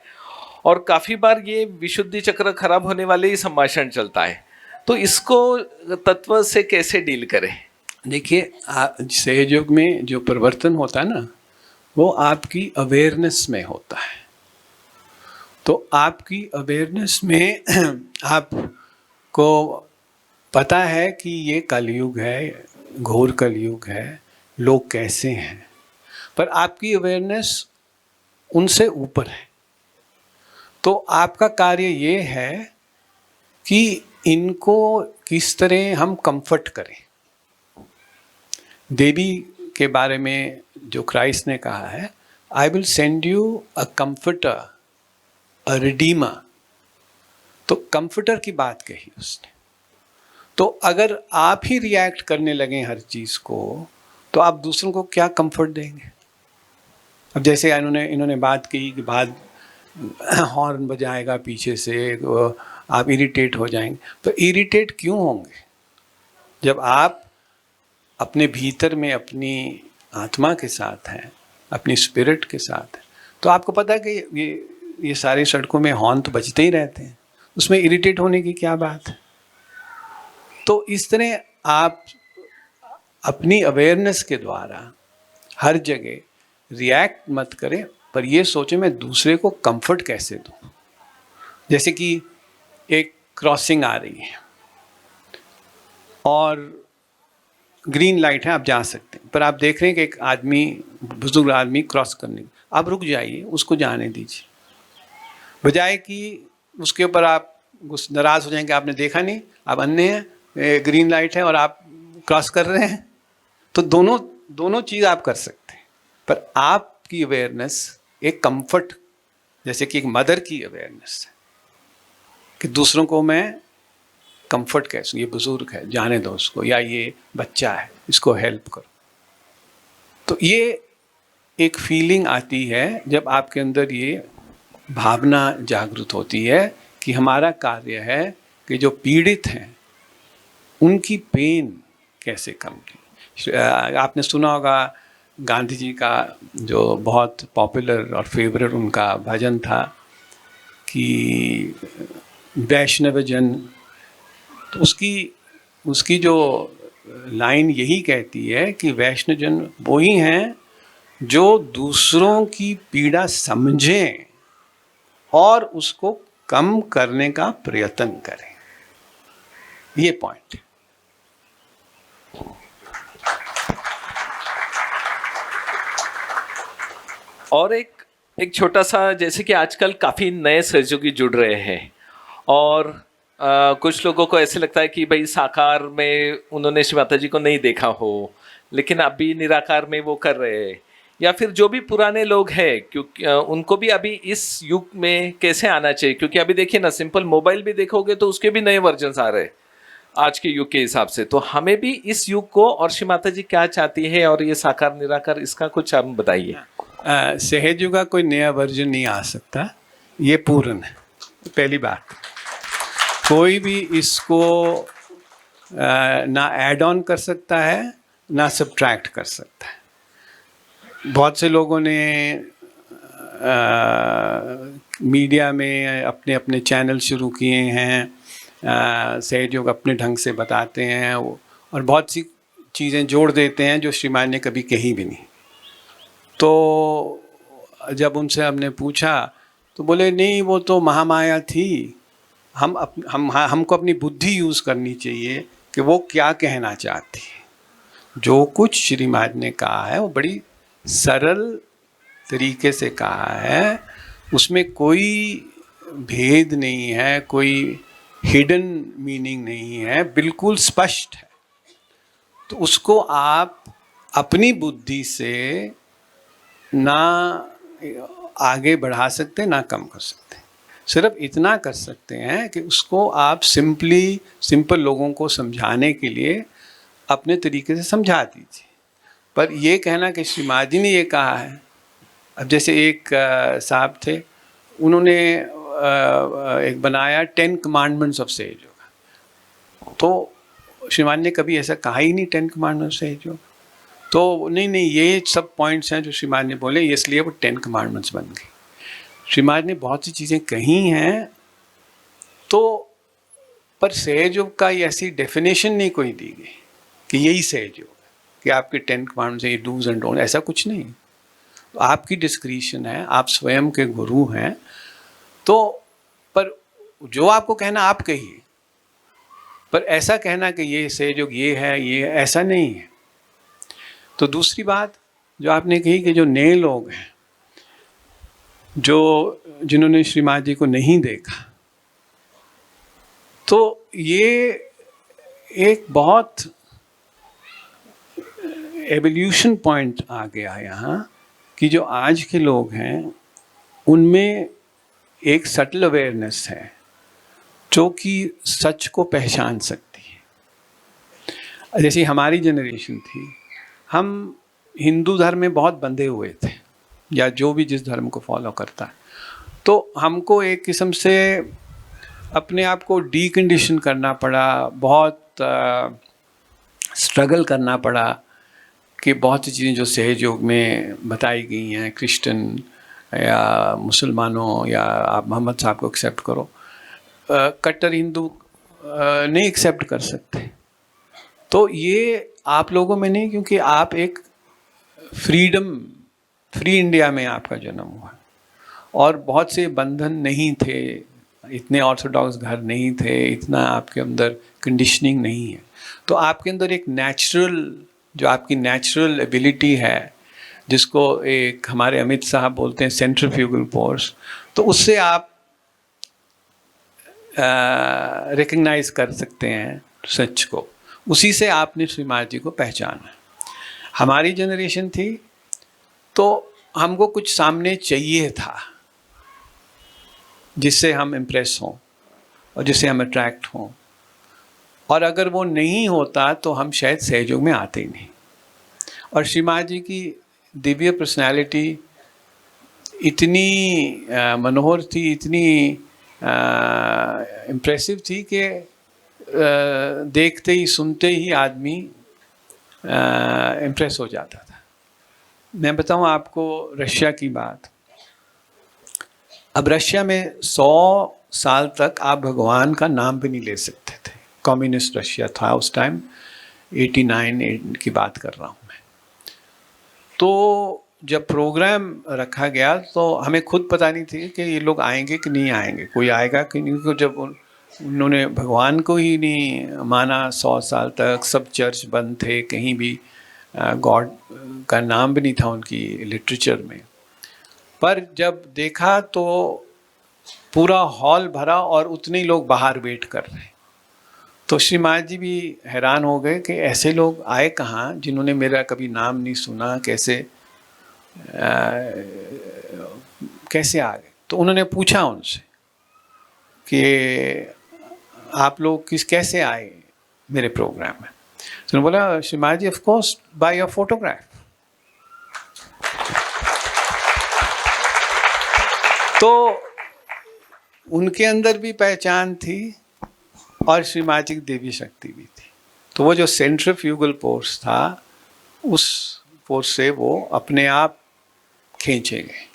और काफ़ी बार ये विशुद्धि चक्र खराब होने वाले ही संभाषण चलता है। तो इसको तत्व से कैसे डील करें? देखिए, सहयोग में जो परिवर्तन होता है ना, वो आपकी अवेयरनेस में होता है। तो आपकी अवेयरनेस में आपको पता है कि ये कलयुग है, घोर कलयुग है, लोग कैसे हैं, पर आपकी अवेयरनेस उनसे ऊपर है। तो आपका कार्य ये है कि इनको किस तरह हम कंफर्ट करें। देवी के बारे में जो क्राइस्ट ने कहा है, I will send you a comforter, a Redeemer. तो कंफर्टर की बात कही उसने। तो अगर आप ही रिएक्ट करने लगे हर चीज़ को, तो आप दूसरों को क्या कंफर्ट देंगे? अब जैसे इन्होंने बात की कि बाद हॉर्न बजाएगा पीछे से, तो आप इरिटेट हो जाएंगे। तो इरिटेट क्यों होंगे? जब आप अपने भीतर में अपनी आत्मा के साथ हैं, अपनी स्पिरिट के साथ हैं, तो आपको पता है कि ये सारी सड़कों में हॉर्न तो बजते ही रहते हैं, उसमें इरिटेट होने की क्या बात है? तो इस तरह आप अपनी अवेयरनेस के द्वारा हर जगह रिएक्ट मत करें, पर ये सोचें मैं दूसरे को कंफर्ट कैसे दूं। जैसे कि एक क्रॉसिंग आ रही है और ग्रीन लाइट है, आप जा सकते हैं, पर आप देख रहे हैं कि एक आदमी, बुजुर्ग आदमी क्रॉस करने, आप रुक जाइए, उसको जाने दीजिए, बजाय कि उसके ऊपर आप नाराज हो जाएंगे, आपने देखा नहीं, आप अन्य हैं, ग्रीन लाइट है और आप क्रॉस कर रहे हैं। तो दोनों चीज़ आप कर सकते हैं, पर आपकी अवेयरनेस एक कंफर्ट, जैसे कि एक मदर की अवेयरनेस है कि दूसरों को मैं कंफर्ट कैसे, ये बुजुर्ग है जाने दो उसको, या ये बच्चा है इसको हेल्प करो। तो ये एक फीलिंग आती है जब आपके अंदर ये भावना जागृत होती है कि हमारा कार्य है कि जो पीड़ित हैं उनकी पेन कैसे कम की। आपने सुना होगा गांधी जी का जो बहुत पॉपुलर और फेवरेट उनका भजन था कि वैष्णव जन, तो उसकी जो लाइन यही कहती है कि वैष्णव जन वही हैं जो दूसरों की पीड़ा समझें और उसको कम करने का प्रयत्न करें। ये पॉइंट। और एक छोटा सा, जैसे कि आजकल काफ़ी नए सहयोगी जुड़ रहे हैं और कुछ लोगों को ऐसे लगता है कि भाई साकार में उन्होंने श्री माता जी को नहीं देखा हो, लेकिन अभी निराकार में वो कर रहे हैं, या फिर जो भी पुराने लोग हैं, क्योंकि उनको भी अभी इस युग में कैसे आना चाहिए, क्योंकि अभी देखिए ना, सिंपल मोबाइल भी देखोगे तो उसके भी नए वर्जन आ रहे हैं आज के युग के हिसाब से। तो हमें भी इस युग को, और श्री माता जी क्या चाहती है, और ये साकार निराकार, इसका कुछ आप बताइए। सहज का कोई नया वर्जन नहीं आ सकता, ये पूर्ण है। पहली बात, कोई भी इसको ना ऐड ऑन कर सकता है ना सब्ट्रैक्ट कर सकता है। बहुत से लोगों ने मीडिया में अपने अपने चैनल शुरू किए हैं, सहयोग अपने ढंग से बताते हैं और बहुत सी चीज़ें जोड़ देते हैं जो श्रीमान ने कभी कही भी नहीं। तो जब उनसे हमने पूछा तो बोले नहीं, वो तो महामाया थी, हमको अपनी बुद्धि यूज़ करनी चाहिए कि वो क्या कहना चाहती है। जो कुछ श्रीमान ने कहा है वो बड़ी सरल तरीके से कहा है, उसमें कोई भेद नहीं है, कोई हिडन मीनिंग नहीं है, बिल्कुल स्पष्ट है। तो उसको आप अपनी बुद्धि से ना आगे बढ़ा सकते ना कम कर सकते, सिर्फ इतना कर सकते हैं कि उसको आप सिंपल लोगों को समझाने के लिए अपने तरीके से समझा दीजिए। पर ये कहना कि श्रीमान जी ने ये कहा है, अब जैसे एक साहब थे, उन्होंने एक बनाया 10 कमांडमेंट्स ऑफ सहज योगा, तो श्रीमान ने कभी ऐसा कहा ही नहीं 10 कमांडमेंट्स ऑफ सहज योगा। तो नहीं ये सब पॉइंट्स हैं जो श्रीमान ने बोले, इसलिए वो 10 कमांडमेंट्स बन गई। श्रीमान ने बहुत सी चीज़ें कही हैं, तो पर सहज योग का ऐसी डेफिनेशन नहीं कोई दी गई कि यही सहज योग कि आपके 10 कमांडमेंट्स ये डूज एंड डोंट, ऐसा कुछ नहीं। तो आपकी डिस्क्रिशन है, आप स्वयं के गुरु हैं, तो पर जो आपको कहना आप कहिए, पर ऐसा कहना कि ये सहज योग ये है, ये ऐसा नहीं है। तो दूसरी बात जो आपने कही कि जो नए लोग हैं, जिन्होंने श्रीमान जी को नहीं देखा, तो ये एक बहुत एवोल्यूशन पॉइंट आ गया यहाँ कि जो आज के लोग हैं उनमें एक सटल अवेयरनेस है जो कि सच को पहचान सकती है। जैसे हमारी जनरेशन थी, हम हिंदू धर्म में बहुत बंधे हुए थे, या जो भी जिस धर्म को फॉलो करता है, तो हमको एक किस्म से अपने आप को डीकंडीशन करना पड़ा, बहुत स्ट्रगल करना पड़ा कि बहुत सी चीज़ें जो सहज योग में बताई गई हैं, क्रिश्चियन या मुसलमानों या आप मोहम्मद साहब को एक्सेप्ट करो, कट्टर हिंदू नहीं एक्सेप्ट कर सकते। तो ये आप लोगों में नहीं, क्योंकि आप एक फ्री इंडिया में आपका जन्म हुआ और बहुत से बंधन नहीं थे, इतने ऑर्थोडॉक्स घर नहीं थे, इतना आपके अंदर कंडीशनिंग नहीं है। तो आपके अंदर एक जो आपकी नेचुरल एबिलिटी है, जिसको एक हमारे अमित साहब बोलते हैं सेंट्रीफ्यूगल फोर्स, तो उससे आप रिकग्नाइज कर सकते हैं सच को। उसी से आपने श्रीमान जी को पहचाना। हमारी जनरेशन थी तो हमको कुछ सामने चाहिए था जिससे हम इम्प्रेस हों और जिससे हम अट्रैक्ट हों, और अगर वो नहीं होता तो हम शायद सहयोग में आते ही नहीं। और श्रीमान जी की दिव्य पर्सनालिटी इतनी मनोहर थी, इतनी इम्प्रेसिव थी कि देखते ही सुनते ही आदमी इम्प्रेस हो जाता था। मैं बताऊं आपको रशिया की बात। अब रशिया में 100 साल तक आप भगवान का नाम भी नहीं ले सकते थे। कम्युनिस्ट रशिया था उस टाइम, 89 की बात कर रहा हूँ मैं। तो जब प्रोग्राम रखा गया तो हमें खुद पता नहीं थी कि ये लोग आएंगे कि नहीं आएंगे, कोई आएगा कि नहीं, क्योंकि जब उन्होंने भगवान को ही नहीं माना 100 साल तक, सब चर्च बंद थे, कहीं भी गॉड का नाम भी नहीं था उनकी लिटरेचर में। पर जब देखा तो पूरा हॉल भरा और उतने ही लोग बाहर वेट कर रहे हैं। तो श्री महाराज जी भी हैरान हो गए कि ऐसे लोग आए कहाँ जिन्होंने मेरा कभी नाम नहीं सुना, कैसे आ गए। तो उन्होंने पूछा उनसे कि आप लोग कैसे आए मेरे प्रोग्राम में। तो उन्होंने बोला, Shri Maharaj ji, of course by your photograph. तो उनके अंदर भी पहचान थी और श्री महाराज जी की देवी शक्ति भी थी। तो वो जो सेंट्रीफ्यूगल फोर्स था, उस फोर्स से वो अपने आप खींचे गए।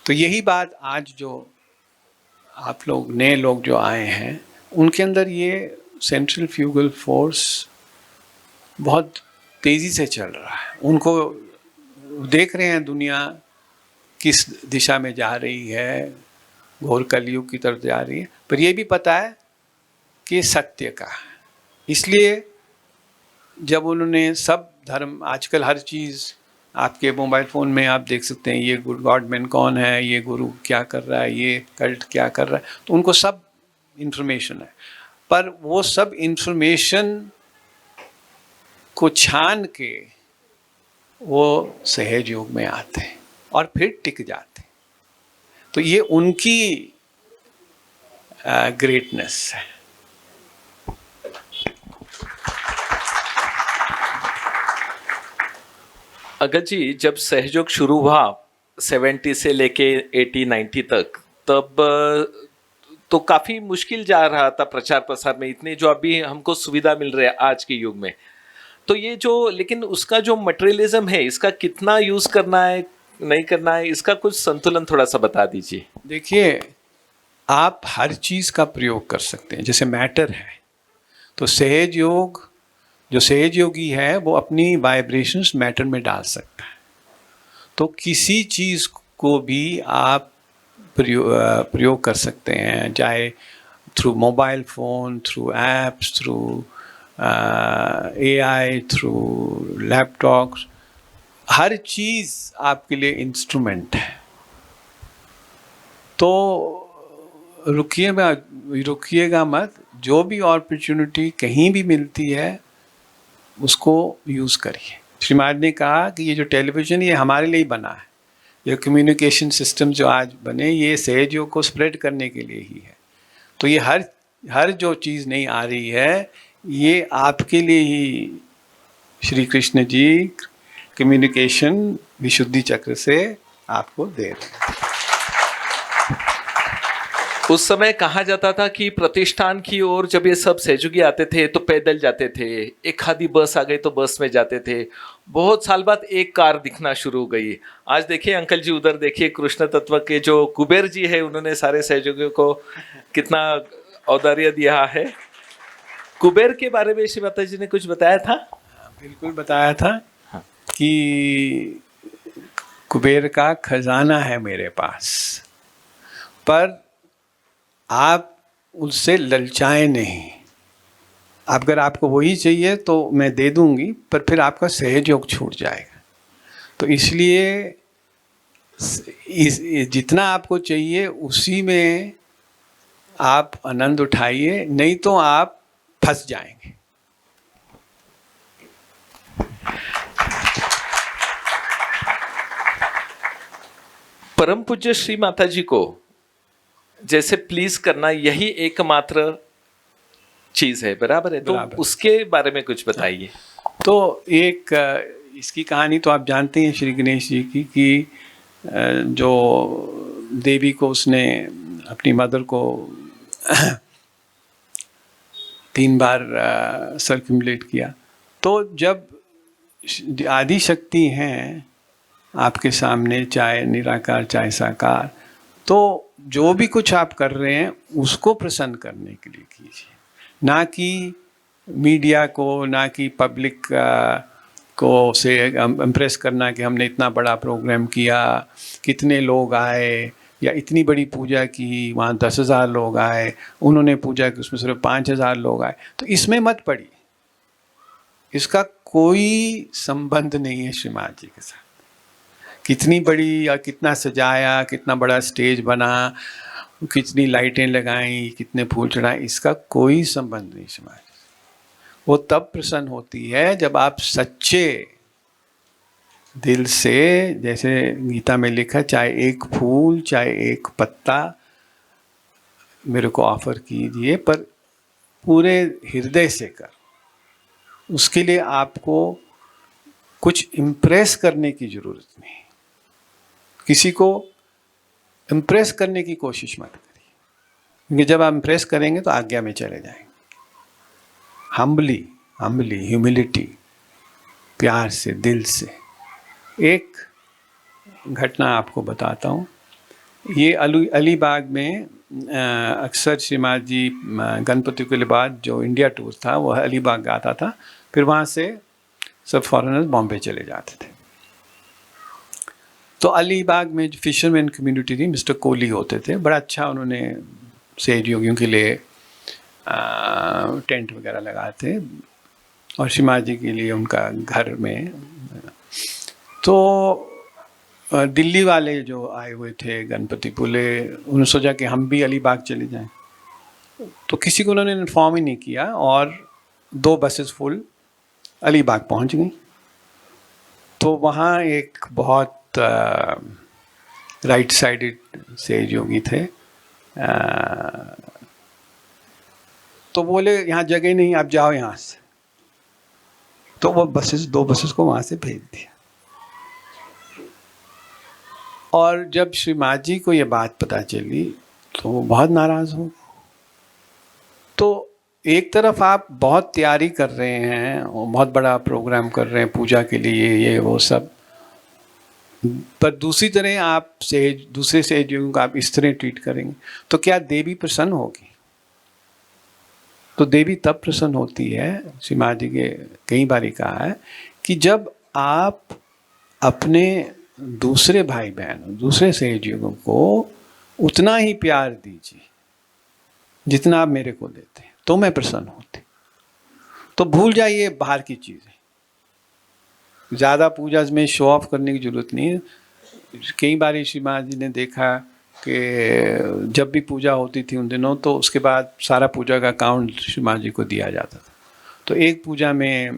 तो यही बात आज जो आप लोग नए लोग जो आए हैं, उनके अंदर ये सेंट्रीफ्यूगल फोर्स बहुत तेज़ी से चल रहा है। उनको देख रहे हैं दुनिया किस दिशा में जा रही है, घोर कलयुग की तरफ जा रही है, पर ये भी पता है कि सत्य का है। इसलिए जब उन्होंने सब धर्म, आजकल हर चीज़ आपके मोबाइल फ़ोन में आप देख सकते हैं, ये गॉड मैन कौन है, ये गुरु क्या कर रहा है, ये कल्ट क्या कर रहा है, तो उनको सब इन्फॉर्मेशन है। पर वो सब इन्फॉर्मेशन को छान के वो सहज योग में आते हैं और फिर टिक जाते हैं। तो ये उनकी ग्रेटनेस है। अगत जी, जब सहयोग शुरू हुआ 70 से लेके 80-90 तक, तब तो काफ़ी मुश्किल जा रहा था प्रचार प्रसार में, इतने जो अभी हमको सुविधा मिल रही है आज के युग में। तो ये जो, लेकिन उसका जो मटेरियलिज्म है, इसका कितना यूज़ करना है, नहीं करना है, इसका कुछ संतुलन थोड़ा सा बता दीजिए। देखिए, आप हर चीज़ का प्रयोग कर सकते हैं। जैसे मैटर है, तो सहज योग, जो सहज योगी है वो अपनी वाइब्रेशंस मैटर में डाल सकता है। तो किसी चीज़ को भी आप प्रयोग कर सकते हैं, चाहे through mobile phone, through apps, through AI, through laptop. हर चीज़ आपके लिए इंस्ट्रूमेंट है। तो रुकिएगा मत। जो भी अपॉर्चुनिटी कहीं भी मिलती है उसको यूज़ करिए। श्री महाराज ने कहा कि ये जो टेलीविज़न, ये हमारे लिए ही बना है। ये कम्युनिकेशन सिस्टम जो आज बने, ये सहयोग को स्प्रेड करने के लिए ही है। तो ये हर जो चीज़ नहीं आ रही है, ये आपके लिए ही श्री कृष्ण जी कम्युनिकेशन विशुद्धि चक्र से आपको दे रहे हैं। उस समय कहा जाता था कि प्रतिष्ठान की ओर जब ये सब सहयोगी आते थे तो पैदल जाते थे, एक आधी बस आ गई तो बस में जाते थे। बहुत साल बाद एक कार दिखना शुरू हो गई। आज देखिए अंकल जी, उधर देखिए, कृष्ण तत्व के जो कुबेर जी है, उन्होंने सारे सहयोगियों को कितना औदार्य दिया है। कुबेर के बारे में श्री माता जी ने कुछ बताया था? बिल्कुल बताया था कि कुबेर का खजाना है मेरे पास, पर आप उससे ललचाएं नहीं। अगर आपको वही चाहिए तो मैं दे दूंगी, पर फिर आपका सहयोग छूट जाएगा। तो इसलिए जितना आपको चाहिए उसी में आप आनंद उठाइए, नहीं तो आप फंस जाएंगे। परम पूज्य श्री माता जी को जैसे प्लीज करना, यही एकमात्र चीज है, बराबर है? तो उसके बारे में कुछ बताइए। तो एक इसकी कहानी तो आप जानते हैं श्री गणेश जी की, कि जो देवी को उसने अपनी मदर को 3 बार सर्क्यूमुलेट किया। तो जब आदि शक्ति हैं आपके सामने, चाहे निराकार चाहे साकार, तो जो भी कुछ आप कर रहे हैं उसको प्रसन्न करने के लिए कीजिए, ना कि मीडिया को, ना कि पब्लिक को से इम्प्रेस करना कि हमने इतना बड़ा प्रोग्राम किया, कितने लोग आए, या इतनी बड़ी पूजा की, वहाँ 10,000 लोग आए, उन्होंने पूजा की उसमें सिर्फ 5,000 लोग आए। तो इसमें मत पड़िए, इसका कोई संबंध नहीं है श्री महाराज जी के साथ। कितनी बड़ी या कितना सजाया, कितना बड़ा स्टेज बना, कितनी लाइटें लगाई, कितने फूल चढ़ाए, इसका कोई संबंध नहीं समाज। वो तब प्रसन्न होती है जब आप सच्चे दिल से, जैसे गीता में लिखा, चाहे एक फूल चाहे एक पत्ता मेरे को ऑफर कीजिए, पर पूरे हृदय से कर। उसके लिए आपको कुछ इम्प्रेस करने की जरूरत नहीं। किसी को इम्प्रेस करने की कोशिश मत करिए, क्योंकि जब आप इम्प्रेस करेंगे तो आज्ञा में चले जाएंगे। हम्बली ह्यूमिलिटी, प्यार से, दिल से। एक घटना आपको बताता हूँ। ये अलीबाग में अक्सर श्रीमाद जी गणपति के बाद जो इंडिया टूर था वो अलीबाग आता था, फिर वहाँ से सब फॉरेनर्स बॉम्बे चले जाते थे। तो अलीबाग में जो फिशरमैन कम्युनिटी थी, मिस्टर कोहली होते थे, बड़ा अच्छा उन्होंने सेठ योगियों के लिए टेंट वगैरह लगाए थे और श्रीमाद जी के लिए उनका घर में। तो दिल्ली वाले जो आए हुए थे गणपति पुले, उन्होंने सोचा कि हम भी अलीबाग चले जाएं, तो किसी को उन्होंने इन्फॉर्म ही नहीं किया और 2 बसेस फुल अलीबाग पहुंच गई। तो वहाँ एक बहुत राइट साइडेड सेठ योगी थे, तो बोले यहाँ जगह नहीं, आप जाओ यहाँ से। तो वो 2 बसेस को वहाँ से भेज दिया। और जब श्रीमाद जी को ये बात पता चली तो वो बहुत नाराज हो। तो एक तरफ आप बहुत तैयारी कर रहे हैं और बहुत बड़ा प्रोग्राम कर रहे हैं पूजा के लिए, ये वो सब, पर दूसरी तरह आप दूसरे सहयोगियों को आप इस तरह ट्रीट करेंगे तो क्या देवी प्रसन्न होगी? तो देवी तब प्रसन्न होती है, श्रीमाद जी के कई बार कहा है, कि जब आप अपने दूसरे भाई बहन, दूसरे सहयोगियों को उतना ही प्यार दीजिए जितना आप मेरे को देते हैं, तो मैं प्रसन्न होती। तो भूल जाइए बाहर की चीज़ें, ज़्यादा पूजा में शो ऑफ करने की जरूरत नहीं है। कई बार श्रीमाद जी ने देखा कि जब भी पूजा होती थी उन दिनों, तो उसके बाद सारा पूजा का अकाउंट श्रीमाद जी को दिया जाता था। तो एक पूजा में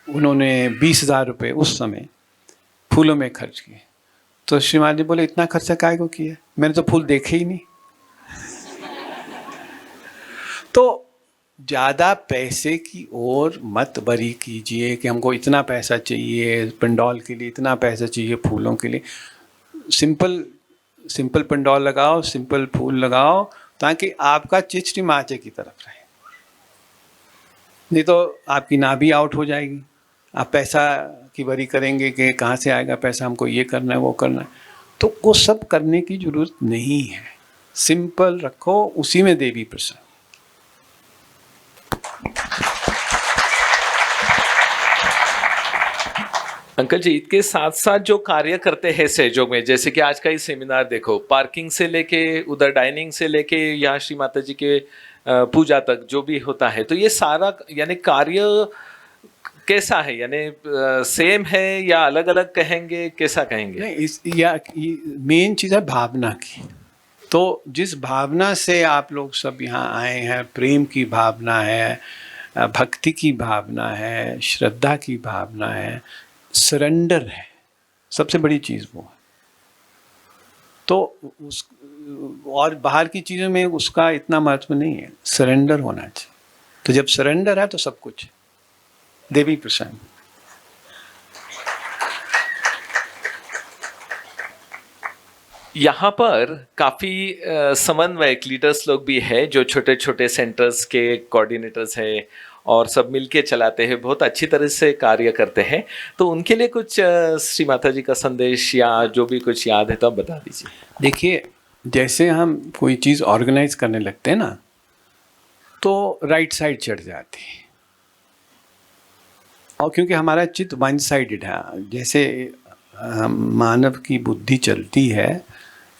उन्होंने 20,000 रुपये उस समय फूलों में खर्च किए। तो श्रीमाद जी बोले, इतना खर्चा काहे को किया? मैंने तो फूल देखे ही नहीं। तो ज़्यादा पैसे की ओर मत बरी कीजिए कि हमको इतना पैसा चाहिए पंडॉल के लिए, इतना पैसा चाहिए फूलों के लिए। सिंपल पंडॉल लगाओ, सिंपल फूल लगाओ, ताकि आपका चित श्रीमाद जी की तरफ रहे। नहीं तो आपकी नाभि आउट हो जाएगी। आप पैसा की बरी करेंगे कि कहाँ से आएगा पैसा, हमको ये करना है वो करना है, तो वो सब करने की जरूरत नहीं है। सिंपल रखो, उसी में देवी प्रसन्न। अंकल जी, इसके साथ साथ जो कार्य करते हैं सहयोग में, जैसे कि आज का ही सेमिनार देखो, पार्किंग से लेके उधर डाइनिंग से लेके यहाँ श्री माता जी के पूजा तक जो भी होता है, तो ये सारा यानी कार्य कैसा है? यानी सेम है या अलग अलग कहेंगे, कैसा कहेंगे? नहीं, मेन चीज़ है भावना की। तो जिस भावना से आप लोग सब यहाँ आए हैं, प्रेम की भावना है, भक्ति की भावना है, श्रद्धा की भावना है, सरेंडर है, सबसे बड़ी चीज़ वो है। तो और बाहर की चीज़ों में उसका इतना महत्व नहीं है, सरेंडर होना चाहिए। तो जब सरेंडर है तो सब कुछ देवी प्रसन्न। यहाँ पर काफ़ी समन्वयक लीडर्स लोग भी हैं जो छोटे छोटे सेंटर्स के कोऑर्डिनेटर्स हैं और सब मिलके चलाते हैं, बहुत अच्छी तरह से कार्य करते हैं। तो उनके लिए कुछ श्री माता जी का संदेश या जो भी कुछ याद है तो आप बता दीजिए। देखिए, जैसे हम कोई चीज़ ऑर्गेनाइज करने लगते हैं ना, तो राइट साइड चढ़ जाती है, और क्योंकि हमारा चित्त वन साइडेड है, जैसे मानव की बुद्धि चलती है,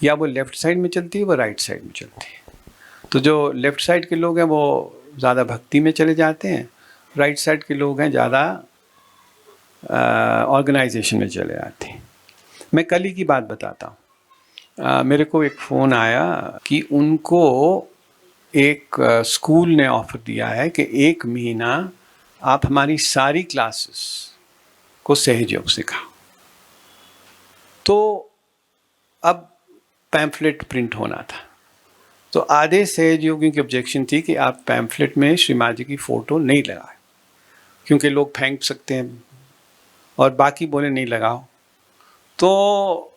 या वो लेफ्ट साइड में चलती है वो राइट साइड में चलती है। तो जो लेफ्ट साइड के लोग हैं वो ज़्यादा भक्ति में चले जाते हैं, राइट साइड के लोग हैं ज़्यादा ऑर्गेनाइजेशन में चले जाते हैं। मैं कल ही की बात बताता हूँ। मेरे को एक फ़ोन आया कि उनको एक स्कूल ने ऑफ़र दिया है कि 1 महीना आप हमारी सारी क्लासेस को सहयोग सिखाओ। तो अब पैम्फलेट प्रिंट होना था, तो आधे सहयोगियों की ऑब्जेक्शन थी कि आप पैम्फलेट में श्री माँ जी की फ़ोटो नहीं लगाए क्योंकि लोग फेंक सकते हैं, और बाकी बोले नहीं लगाओ। तो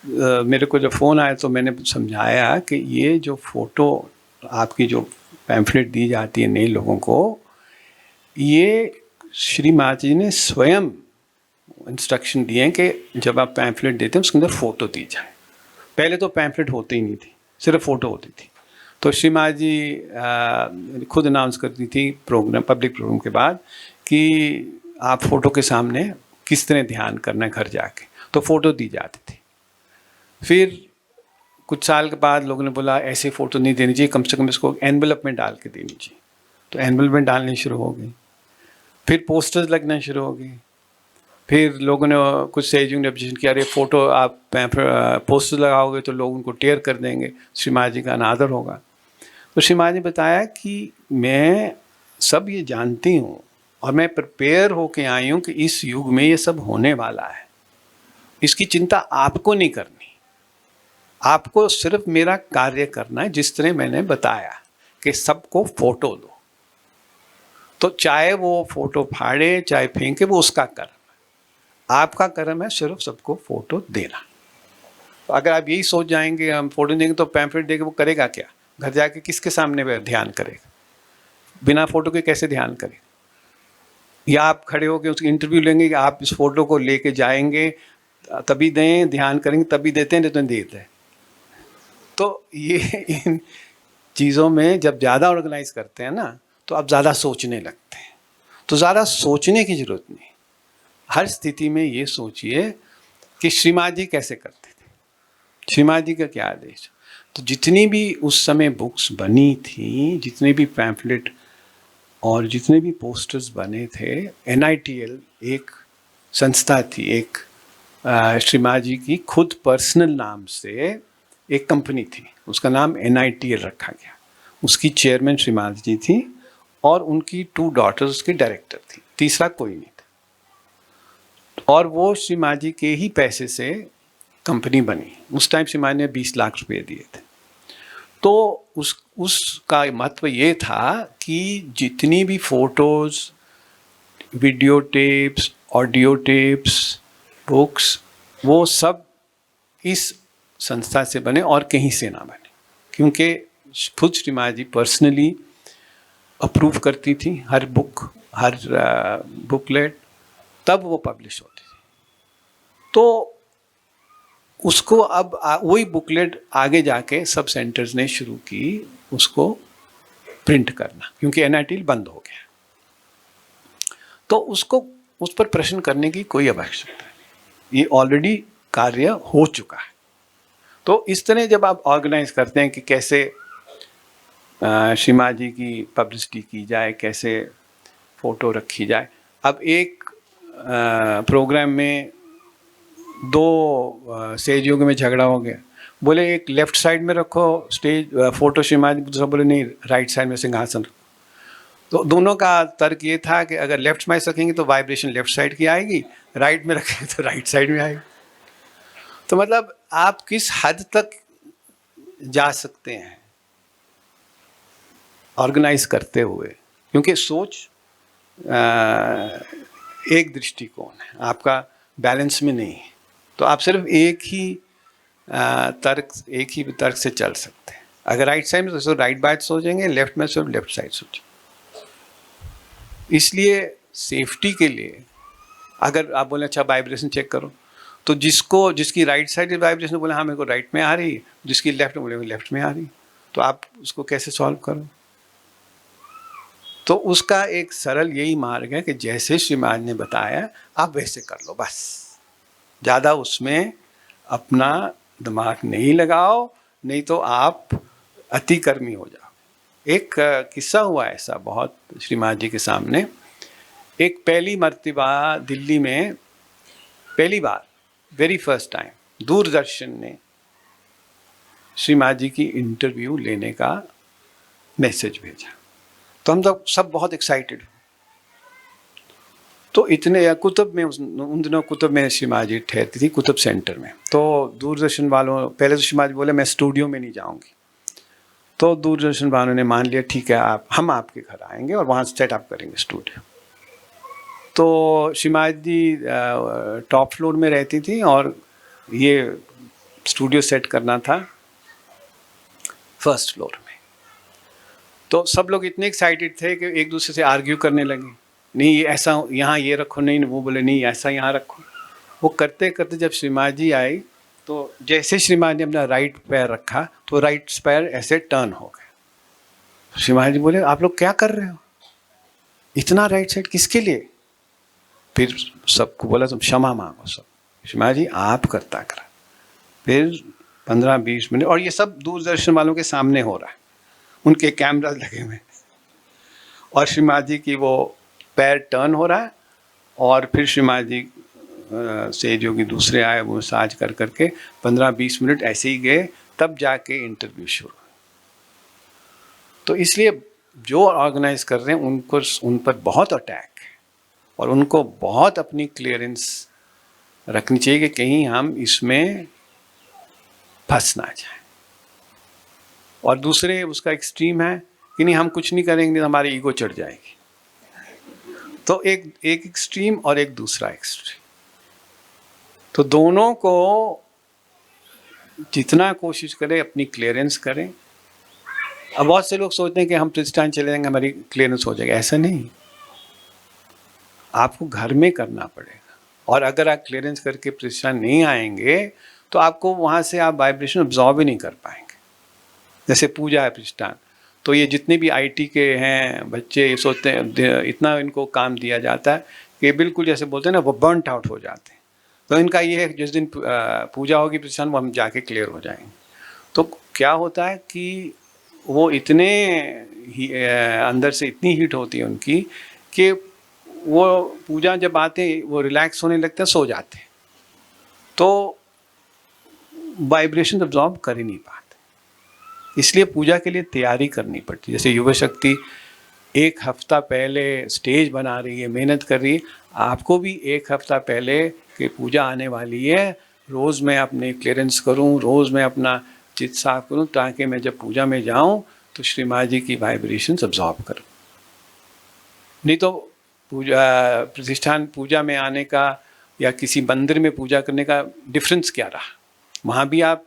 मेरे को जब फ़ोन आया तो मैंने समझाया कि ये जो फ़ोटो आपकी जो पैम्फलेट दी जाती है नए लोगों को, ये श्री माँ जी ने स्वयं इंस्ट्रक्शन दिए हैं कि जब आप पैम्फलेट देते हैं उसके अंदर फ़ोटो दी जाए। पहले तो पैम्फलेट होते ही नहीं थी, सिर्फ फ़ोटो होती थी। तो श्री माँ जी खुद अनाउंस करती थी प्रोग्राम, पब्लिक प्रोग्राम के बाद, कि आप फ़ोटो के सामने किस तरह ध्यान करना है घर जाके, तो फ़ोटो दी जाती थी। फिर कुछ साल के बाद लोगों ने बोला ऐसे फ़ोटो नहीं देनी चाहिए, कम से कम इसको एनवेलप में डाल के देनी चाहिए, तो एनवेलप में डालनी शुरू हो गई। फिर पोस्टर्स लगना शुरू हो गई। फिर लोगों ने, कुछ सहयोगियों ने ऑब्जेक्शन किया, अरे फ़ोटो आप पोस्टर लगाओगे तो लोग उनको टेयर कर देंगे, श्री माँ जी का अनादर होगा। तो श्री माँ जी ने बताया कि मैं सब ये जानती हूँ और मैं प्रिपेयर होके आई हूँ कि इस युग में ये सब होने वाला है, इसकी चिंता आपको नहीं करनी, आपको सिर्फ मेरा कार्य करना है जिस तरह मैंने बताया कि सबको फ़ोटो दो। तो चाहे वो फ़ोटो फाड़े चाहे फेंके, वो उसका कर्म है, आपका कर्म है सिर्फ सबको फ़ोटो देना। तो अगर आप यही सोच जाएंगे हम फ़ोटो देंगे तो पैम्फलेट देंगे, वो करेगा क्या? घर जाके किसके सामने वह ध्यान करेगा? बिना फ़ोटो के कैसे ध्यान करेगा? या आप खड़े होकर उसकी इंटरव्यू लेंगे कि आप इस फ़ोटो को लेके जाएंगे तभी दें, ध्यान करेंगे तभी देते हैं, नहीं तो देते हैं। तो ये इन चीज़ों में जब ज़्यादा ऑर्गेनाइज करते हैं ना, तो आप ज़्यादा सोचने लगते हैं। तो ज़्यादा सोचने की ज़रूरत नहीं, हर स्थिति में ये सोचिए कि श्री माँ जी कैसे करते थे, श्री माँ जी का क्या आदेश। तो जितनी भी उस समय बुक्स बनी थी, जितने भी पैम्फलेट और जितने भी पोस्टर्स बने थे, NITL एक संस्था थी, एक श्री माँ जी की खुद पर्सनल नाम से एक कंपनी थी, उसका नाम NITL रखा गया। उसकी चेयरमैन श्री माँ जी थी और उनकी 2 डॉटर्स उसके डायरेक्टर थी, तीसरा कोई नहीं था। और वो श्री माँ जी के ही पैसे से कंपनी बनी। उस टाइम श्री माँ ने 20 लाख रुपए दिए थे। तो उसका महत्व ये था कि जितनी भी photos, video tapes, audio tapes, books, वो सब इस संस्था से बने और कहीं से ना बने, क्योंकि खुद श्री माँ जी पर्सनली अप्रूव करती थी हर बुक, हर बुकलेट, तब वो पब्लिश होती थी। तो उसको अब वही बुकलेट आगे जाके सब सेंटर्स ने शुरू की उसको प्रिंट करना, क्योंकि NITL बंद हो गया। तो उसको उस पर प्रश्न करने की कोई आवश्यकता नहीं, ये ऑलरेडी कार्य हो चुका है। तो इस तरह जब आप ऑर्गेनाइज करते हैं कि कैसे श्री माँ जी की पब्लिसिटी की जाए, कैसे फ़ोटो रखी जाए। अब एक प्रोग्राम में 2 सहयोगियों में झगड़ा हो गया, बोले एक लेफ्ट साइड में रखो स्टेज फ़ोटो श्री माँ जी, दूसरा बोले नहीं राइट साइड में सिंहासन रखो। तो दोनों का तर्क ये था कि अगर लेफ्ट में रखेंगे तो वाइब्रेशन लेफ्ट साइड की आएगी, राइट में रखेंगे तो राइट साइड में आएगी। तो मतलब आप किस हद तक जा सकते हैं ऑर्गेनाइज करते हुए, क्योंकि सोच एक दृष्टिकोण है, आपका बैलेंस में नहीं है। तो आप सिर्फ एक ही तर्क से चल सकते हैं। अगर राइट साइड में तो राइट बाइट सोचेंगे, लेफ्ट में सिर्फ लेफ्ट साइड सोचेंगे। इसलिए सेफ्टी के लिए अगर आप बोले अच्छा वाइब्रेशन चेक करो, तो जिसकी राइट साइड वाइब्रेशन बोले हाँ मेरे को राइट में आ रही है, जिसकी लेफ्ट में बोले लेफ्ट में आ रही, तो आप उसको कैसे सॉल्व करो। तो उसका एक सरल यही मार्ग है कि जैसे श्री माँ ने बताया आप वैसे कर लो, बस ज़्यादा उसमें अपना दिमाग नहीं लगाओ, नहीं तो आप अतिकर्मी हो जाओ। एक किस्सा हुआ ऐसा बहुत श्री माँ जी के सामने। एक पहली मर्तबा दिल्ली में, पहली बार, वेरी फर्स्ट टाइम दूरदर्शन ने श्री माँ जी की इंटरव्यू लेने का मैसेज भेजा। तो हम सब बहुत एक्साइटेड। तो इतने कुतुब में उन दिनों कुतुब में श्री माँ जी ठहरती थी, कुतुब सेंटर में। तो दूरदर्शन वालों, पहले तो श्री माँ जी बोले मैं स्टूडियो में नहीं जाऊंगी। तो दूरदर्शन वालों ने मान लिया ठीक है, हम आपके घर आएंगे और वहाँ सेटअप करेंगे स्टूडियो। तो श्री माँ जी टॉप फ्लोर में रहती थी और ये स्टूडियो सेट करना था फर्स्ट फ्लोर में। तो सब लोग इतने एक्साइटेड थे कि एक दूसरे से आर्ग्यू करने लगे, नहीं ये ऐसा यहाँ ये रखो, नहीं वो बोले नहीं ऐसा यहाँ रखो। वो करते करते जब श्री माँ जी आई तो जैसे श्री माँ जी अपना राइट पैर रखा तो राइट पैर ऐसे टर्न हो गए। श्री माँ जी बोले आप लोग क्या कर रहे हो, इतना राइट साइड किसके लिए? फिर सबको बोला तुम क्षमा मांगो सब। श्री माँ जी आप करता करा। फिर 15-20 मिनट, और ये सब दूरदर्शन वालों के सामने हो रहा है, उनके कैमरा लगे हुए, और श्री माँ जी की वो पैर टर्न हो रहा है। और फिर श्री माँ जी से जो कि दूसरे आए वो मसाज कर करके 15-20 मिनट ऐसे ही गए, तब जाके इंटरव्यू शुरू। तो इसलिए जो ऑर्गेनाइज कर रहे हैं उनको, उन पर बहुत अटैक है और उनको बहुत अपनी क्लियरेंस रखनी चाहिए कि कहीं हम इसमें फंस ना जाए। और दूसरे उसका एक्सट्रीम है कि नहीं हम कुछ नहीं करेंगे तो हमारी ईगो चढ़ जाएगी। तो एक एक्सट्रीम और एक दूसरा एक्सट्रीम, तो दोनों को जितना कोशिश करें अपनी क्लियरेंस करें। अब बहुत से लोग सोचते हैं कि हम प्रतिष्ठान चले जाएंगे हमारी क्लियरेंस हो जाएगी, ऐसा नहीं, आपको घर में करना पड़ेगा। और अगर आप क्लियरेंस करके प्रतिष्ठान नहीं आएंगे तो आपको वहाँ से आप वाइब्रेशन ऑब्जॉर्व ही नहीं कर पाएंगे। जैसे पूजा है प्रतिष्ठान, तो ये जितने भी आईटी के हैं बच्चे ये सोचते हैं इतना इनको काम दिया जाता है कि बिल्कुल जैसे बोलते हैं ना वो बर्नट आउट हो जाते हैं। तो इनका ये है जिस दिन पूजा होगी प्रतिष्ठान वो हम जाके क्लियर हो जाएंगे। तो क्या होता है कि वो इतने ही अंदर से इतनी हीट होती है उनकी कि वो पूजा जब आते हैं वो रिलैक्स होने लगते हैं, सो जाते हैं, तो वाइब्रेशन अब्जॉर्ब कर ही नहीं पाते। इसलिए पूजा के लिए तैयारी करनी पड़ती है। जैसे युवा शक्ति 1 हफ्ता पहले स्टेज बना रही है, मेहनत कर रही है, आपको भी 1 हफ्ता पहले कि पूजा आने वाली है, रोज़ मैं अपने क्लियरेंस करूं, रोज़ मैं अपना चित्त साफ करूं, ताकि मैं जब पूजा में जाऊं तो श्री माँ जी की वाइब्रेशंस अब्जॉर्ब करूं। नहीं तो पूजा प्रतिष्ठान पूजा में आने का या किसी मंदिर में पूजा करने का डिफरेंस क्या रहा? वहाँ भी आप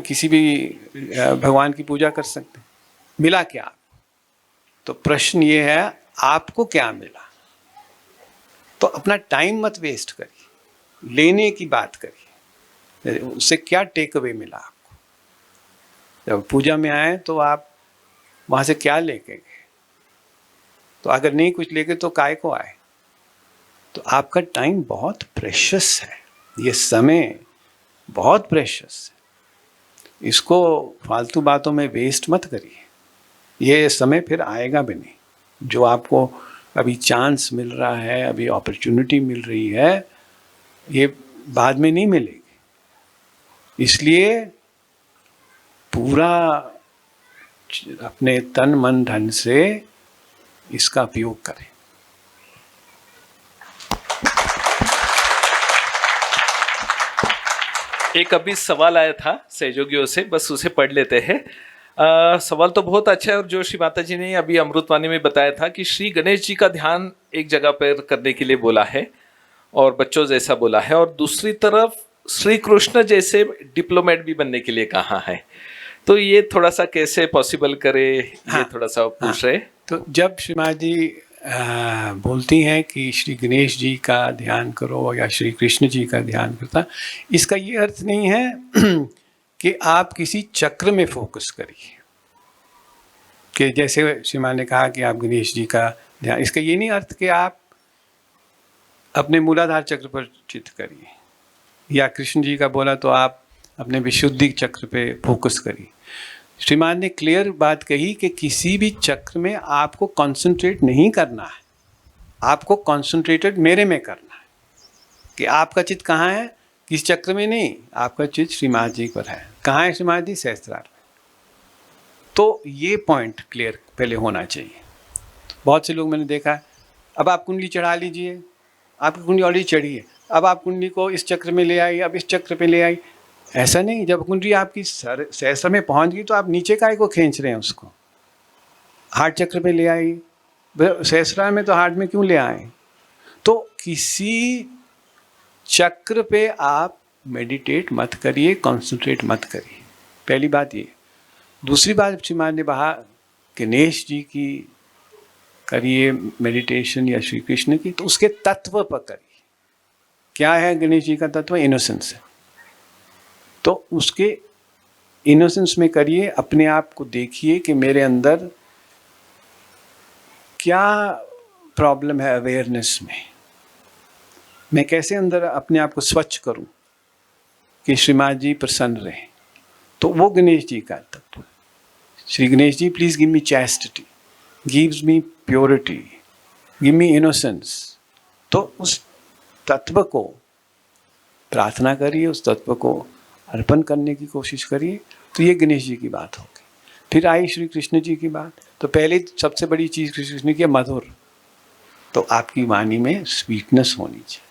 किसी भी भगवान की पूजा कर सकते हैं, मिला क्या? तो प्रश्न ये है आपको क्या मिला? तो अपना टाइम मत वेस्ट करिए, लेने की बात करिए, उससे क्या टेक अवे मिला आपको? जब पूजा में आए तो आप वहाँ से क्या लेके गए? तो अगर नहीं कुछ लेके तो काय को आए? तो आपका टाइम बहुत प्रेशियस है, ये समय बहुत प्रेशियस है, इसको फालतू बातों में वेस्ट मत करिए। ये समय फिर आएगा भी नहीं। जो आपको अभी चांस मिल रहा है, अभी अपॉर्चुनिटी मिल रही है, ये बाद में नहीं मिलेगी। इसलिए पूरा अपने तन मन धन से इसका उपयोग करें। एक अभी सवाल आया था सहयोगियों से, बस उसे पढ़ लेते हैं। सवाल तो बहुत अच्छा है, और जो श्री माता जी ने अभी अमृतवाणी में बताया था कि श्री गणेश जी का ध्यान एक जगह पर करने के लिए बोला है और बच्चों जैसा बोला है, और दूसरी तरफ श्री कृष्ण जैसे डिप्लोमेट भी बनने के लिए कहा है। तो ये थोड़ा सा कैसे पॉसिबल करे, ये थोड़ा सा पूछ रहे। तो जब श्री माँ जी बोलती हैं कि श्री गणेश जी का ध्यान करो या श्री कृष्ण जी का ध्यान करता, इसका ये अर्थ नहीं है कि आप किसी चक्र में फोकस करिए, कि जैसे श्री माँ ने कहा कि आप गणेश जी का ध्यान, इसका ये नहीं अर्थ कि आप अपने मूलाधार चक्र पर चित्त करिए, या कृष्ण जी का बोला तो आप अपने विशुद्धि चक्र पे फोकस करिए। श्रीमान ने क्लियर बात कही कि किसी भी चक्र में आपको कंसंट्रेट नहीं करना है, आपको कंसंट्रेटेड मेरे में करना है। कि आपका चित्त कहाँ है? किस चक्र में नहीं, आपका चित्त श्रीमान जी पर है। कहाँ है श्रीमान जी? सहस्त्रार में। तो ये पॉइंट क्लियर पहले होना चाहिए। बहुत से लोग मैंने देखा है, अब आप कुंडली चढ़ा लीजिए, आपकी कुंडली ऑलरेडी चढ़ी है, अब आप कुंडली को इस चक्र में ले आई, अब इस चक्र पे ले आई। ऐसा नहीं, जब कुंडली आपकी सहस्त्र में पहुंच गई तो आप नीचे काय को खींच रहे हैं उसको, हार्ट चक्र पे ले आई। सहस्त्रार में तो हार्ट में क्यों ले आए? तो किसी चक्र पे आप मेडिटेट मत करिए, कॉन्सेंट्रेट मत करिए, पहली बात ये। दूसरी बात श्रीमान ने कहा गणेश जी की करिए मेडिटेशन या श्री कृष्ण की, तो उसके तत्व पर करिए। क्या है गणेश जी का तत्व? इनोसेंस है। तो उसके इनोसेंस में करिए, अपने आप को देखिए कि मेरे अंदर क्या प्रॉब्लम है अवेयरनेस में, मैं कैसे अंदर अपने आप को स्वच्छ करूं कि श्रीमान जी प्रसन्न रहे। तो वो गणेश जी का तत्व। Shri Ganesh ji please give me chastity, gives me purity, give me innocence. तो उस तत्व को प्रार्थना करिए, उस तत्व को अर्पण करने की कोशिश करिए। तो ये गणेश जी की बात होगी। फिर आई श्री कृष्ण जी की बात। तो पहले सबसे बड़ी चीज़ श्री कृष्ण की मधुर। तो आपकी वाणी में स्वीटनेस होनी चाहिए।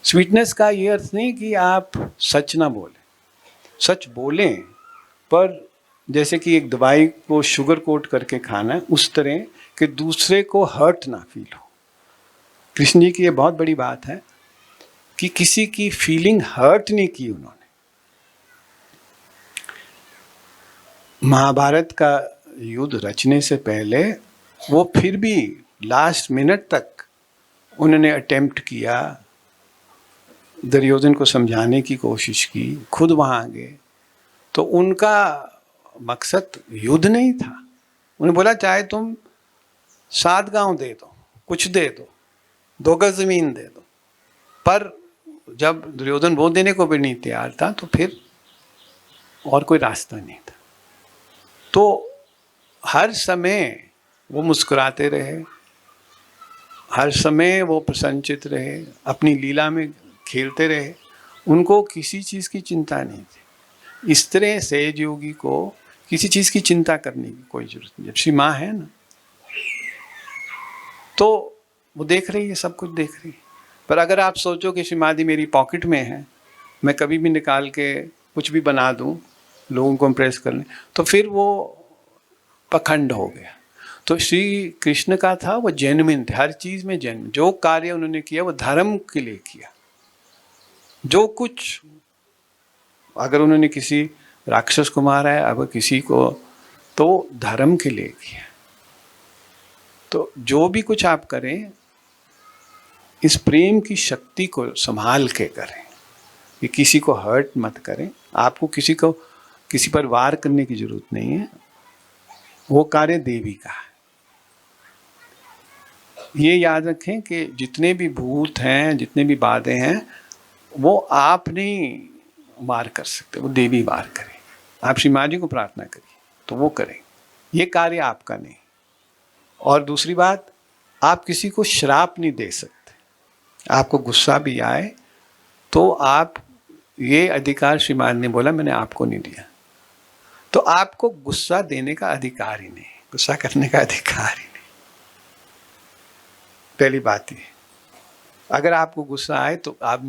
स्वीटनेस का ये अर्थ नहीं कि आप सच ना बोलें, सच बोलें, पर जैसे कि एक दवाई को शुगर कोट करके खाना है, उस तरह कि दूसरे को हर्ट ना फील हो। कृष्ण जी की ये बहुत बड़ी बात है कि किसी की फीलिंग हर्ट नहीं की उन्होंने। महाभारत का युद्ध रचने से पहले वो फिर भी लास्ट मिनट तक उन्होंने अटेम्प्ट किया, दुर्योधन को समझाने की कोशिश की, खुद वहाँ गए। तो उनका मकसद युद्ध नहीं था। उन्होंने बोला चाहे तुम 7 गांव दे दो, कुछ दे दो, 2 गज जमीन दे दो। पर जब दुर्योधन वो देने को भी नहीं तैयार था तो फिर और कोई रास्ता नहीं था। तो हर समय वो मुस्कुराते रहे, हर समय वो प्रसन्नचित रहे, अपनी लीला में खेलते रहे, उनको किसी चीज़ की चिंता नहीं थी। इस तरह सहज योगी को किसी चीज़ की चिंता करने की कोई जरूरत नहीं। जब श्री माँ है ना, तो वो देख रही है, सब कुछ देख रही है। पर अगर आप सोचो कि श्री माँ जी मेरी पॉकेट में है, मैं कभी भी निकाल के कुछ भी बना दूं लोगों को इम्प्रेस करने, तो फिर वो पखंड हो गया। तो श्री कृष्ण का था वो जेन्युइन थे, हर चीज़ में जेन्युइन। जो कार्य उन्होंने किया वो धर्म के लिए किया। जो कुछ अगर उन्होंने किसी राक्षस को मारा है, अब किसी को, तो धर्म के लिए किया। तो जो भी कुछ आप करें, इस प्रेम की शक्ति को संभाल के करें, कि किसी को हर्ट मत करें। आपको किसी पर वार करने की जरूरत नहीं है, वो कार्य देवी का है। ये याद रखें कि जितने भी भूत हैं, जितने भी बाधे हैं, वो आप नहीं वार कर सकते, वो देवी वार करें। आप श्री माँ जी को प्रार्थना करिए तो वो करें, ये कार्य आपका नहीं। और दूसरी बात, आप किसी को श्राप नहीं दे सकते। आपको गुस्सा भी आए तो आप, ये अधिकार श्री माँ ने बोला मैंने आपको नहीं दिया, तो आपको गुस्सा देने का अधिकार ही नहीं, गुस्सा करने का अधिकार ही नहीं। पहली बात ये, अगर आपको गुस्सा आए तो आप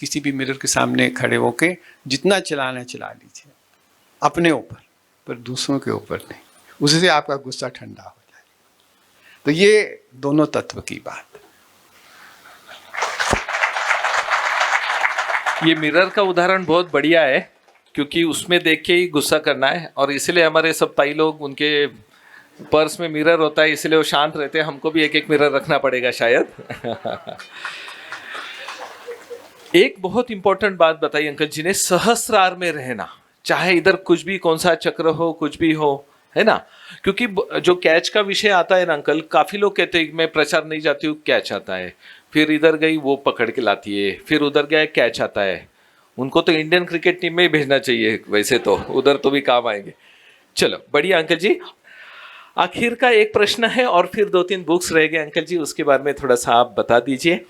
किसी भी मिरर के सामने खड़े होके जितना चलाना चला लीजिए, अपने ऊपर, पर दूसरों के ऊपर नहीं। उससे आपका गुस्सा ठंडा हो जाए। तो ये दोनों तत्व की बात। ये मिरर का उदाहरण बहुत बढ़िया है, क्योंकि उसमें देख के ही गुस्सा करना है। और इसलिए हमारे सब ताई लोग, उनके पर्स में मिरर होता है, इसलिए वो शांत रहते हैं। हमको भी एक मिरर रखना पड़ेगा शायद। एक बहुत इंपॉर्टेंट बात बताई अंकल जी ने, सहस्रार में रहना, चाहे इधर कुछ भी, कौन सा चक्र हो, कुछ भी हो, है ना। क्योंकि जो कैच का विषय आता है ना अंकल, काफी लोग कहते हैं मैं प्रचार नहीं जाती हूँ, कैच आता है। फिर इधर गई वो पकड़ के लाती है, फिर उधर गया कैच आता है। उनको तो इंडियन क्रिकेट टीम में ही भेजना चाहिए, वैसे तो उधर तो भी काम आएंगे। चलो बढ़िया अंकल जी। आखिर का एक प्रश्न है और फिर 2-3 बुक्स रह गए अंकल जी, उसके बारे में थोड़ा सा आप बता दीजिए।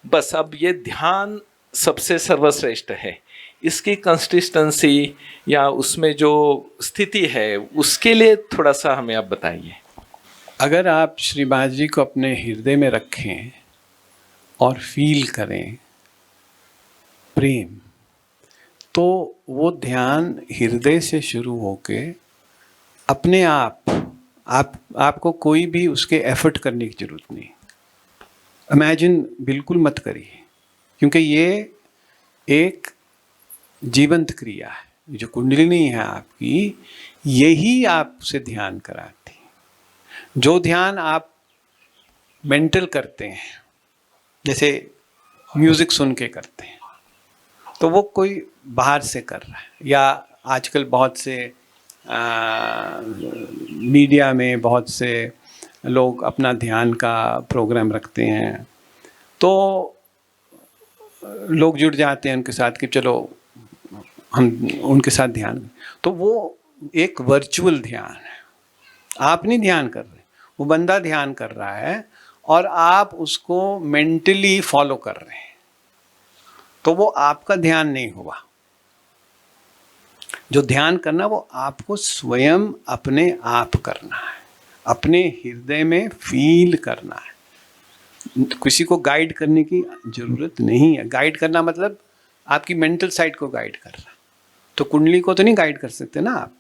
बस अब ये ध्यान सबसे सर्वश्रेष्ठ है, इसकी कंसिस्टेंसी या उसमें जो स्थिति है उसके लिए थोड़ा सा हमें आप बताइए। अगर आप श्री माता जी को अपने हृदय में रखें और फील करें प्रेम, तो वो ध्यान हृदय से शुरू होके अपने आपको कोई भी उसके एफर्ट करने की जरूरत नहीं। इमेजिन बिल्कुल मत करिए, क्योंकि ये एक जीवंत क्रिया है। जो कुंडलिनी है आपकी, यही आपसे ध्यान कराती है। जो ध्यान आप मेंटल करते हैं, जैसे म्यूजिक सुन के करते हैं, तो वो कोई बाहर से कर रहा है, या आजकल बहुत से मीडिया में बहुत से लोग अपना ध्यान का प्रोग्राम रखते हैं, तो लोग जुड़ जाते हैं उनके साथ कि चलो हम उनके साथ ध्यान, तो वो एक वर्चुअल ध्यान है। आप नहीं ध्यान कर रहे, वो बंदा ध्यान कर रहा है और आप उसको मेंटली फॉलो कर रहे हैं, तो वो आपका ध्यान नहीं हुआ। जो ध्यान करना वो आपको स्वयं अपने आप करना है, अपने हृदय में फील करना है। किसी को गाइड करने की जरूरत नहीं है। गाइड करना मतलब आपकी मेंटल साइड को गाइड कर रहा है, तो कुंडली को तो नहीं गाइड कर सकते ना आप।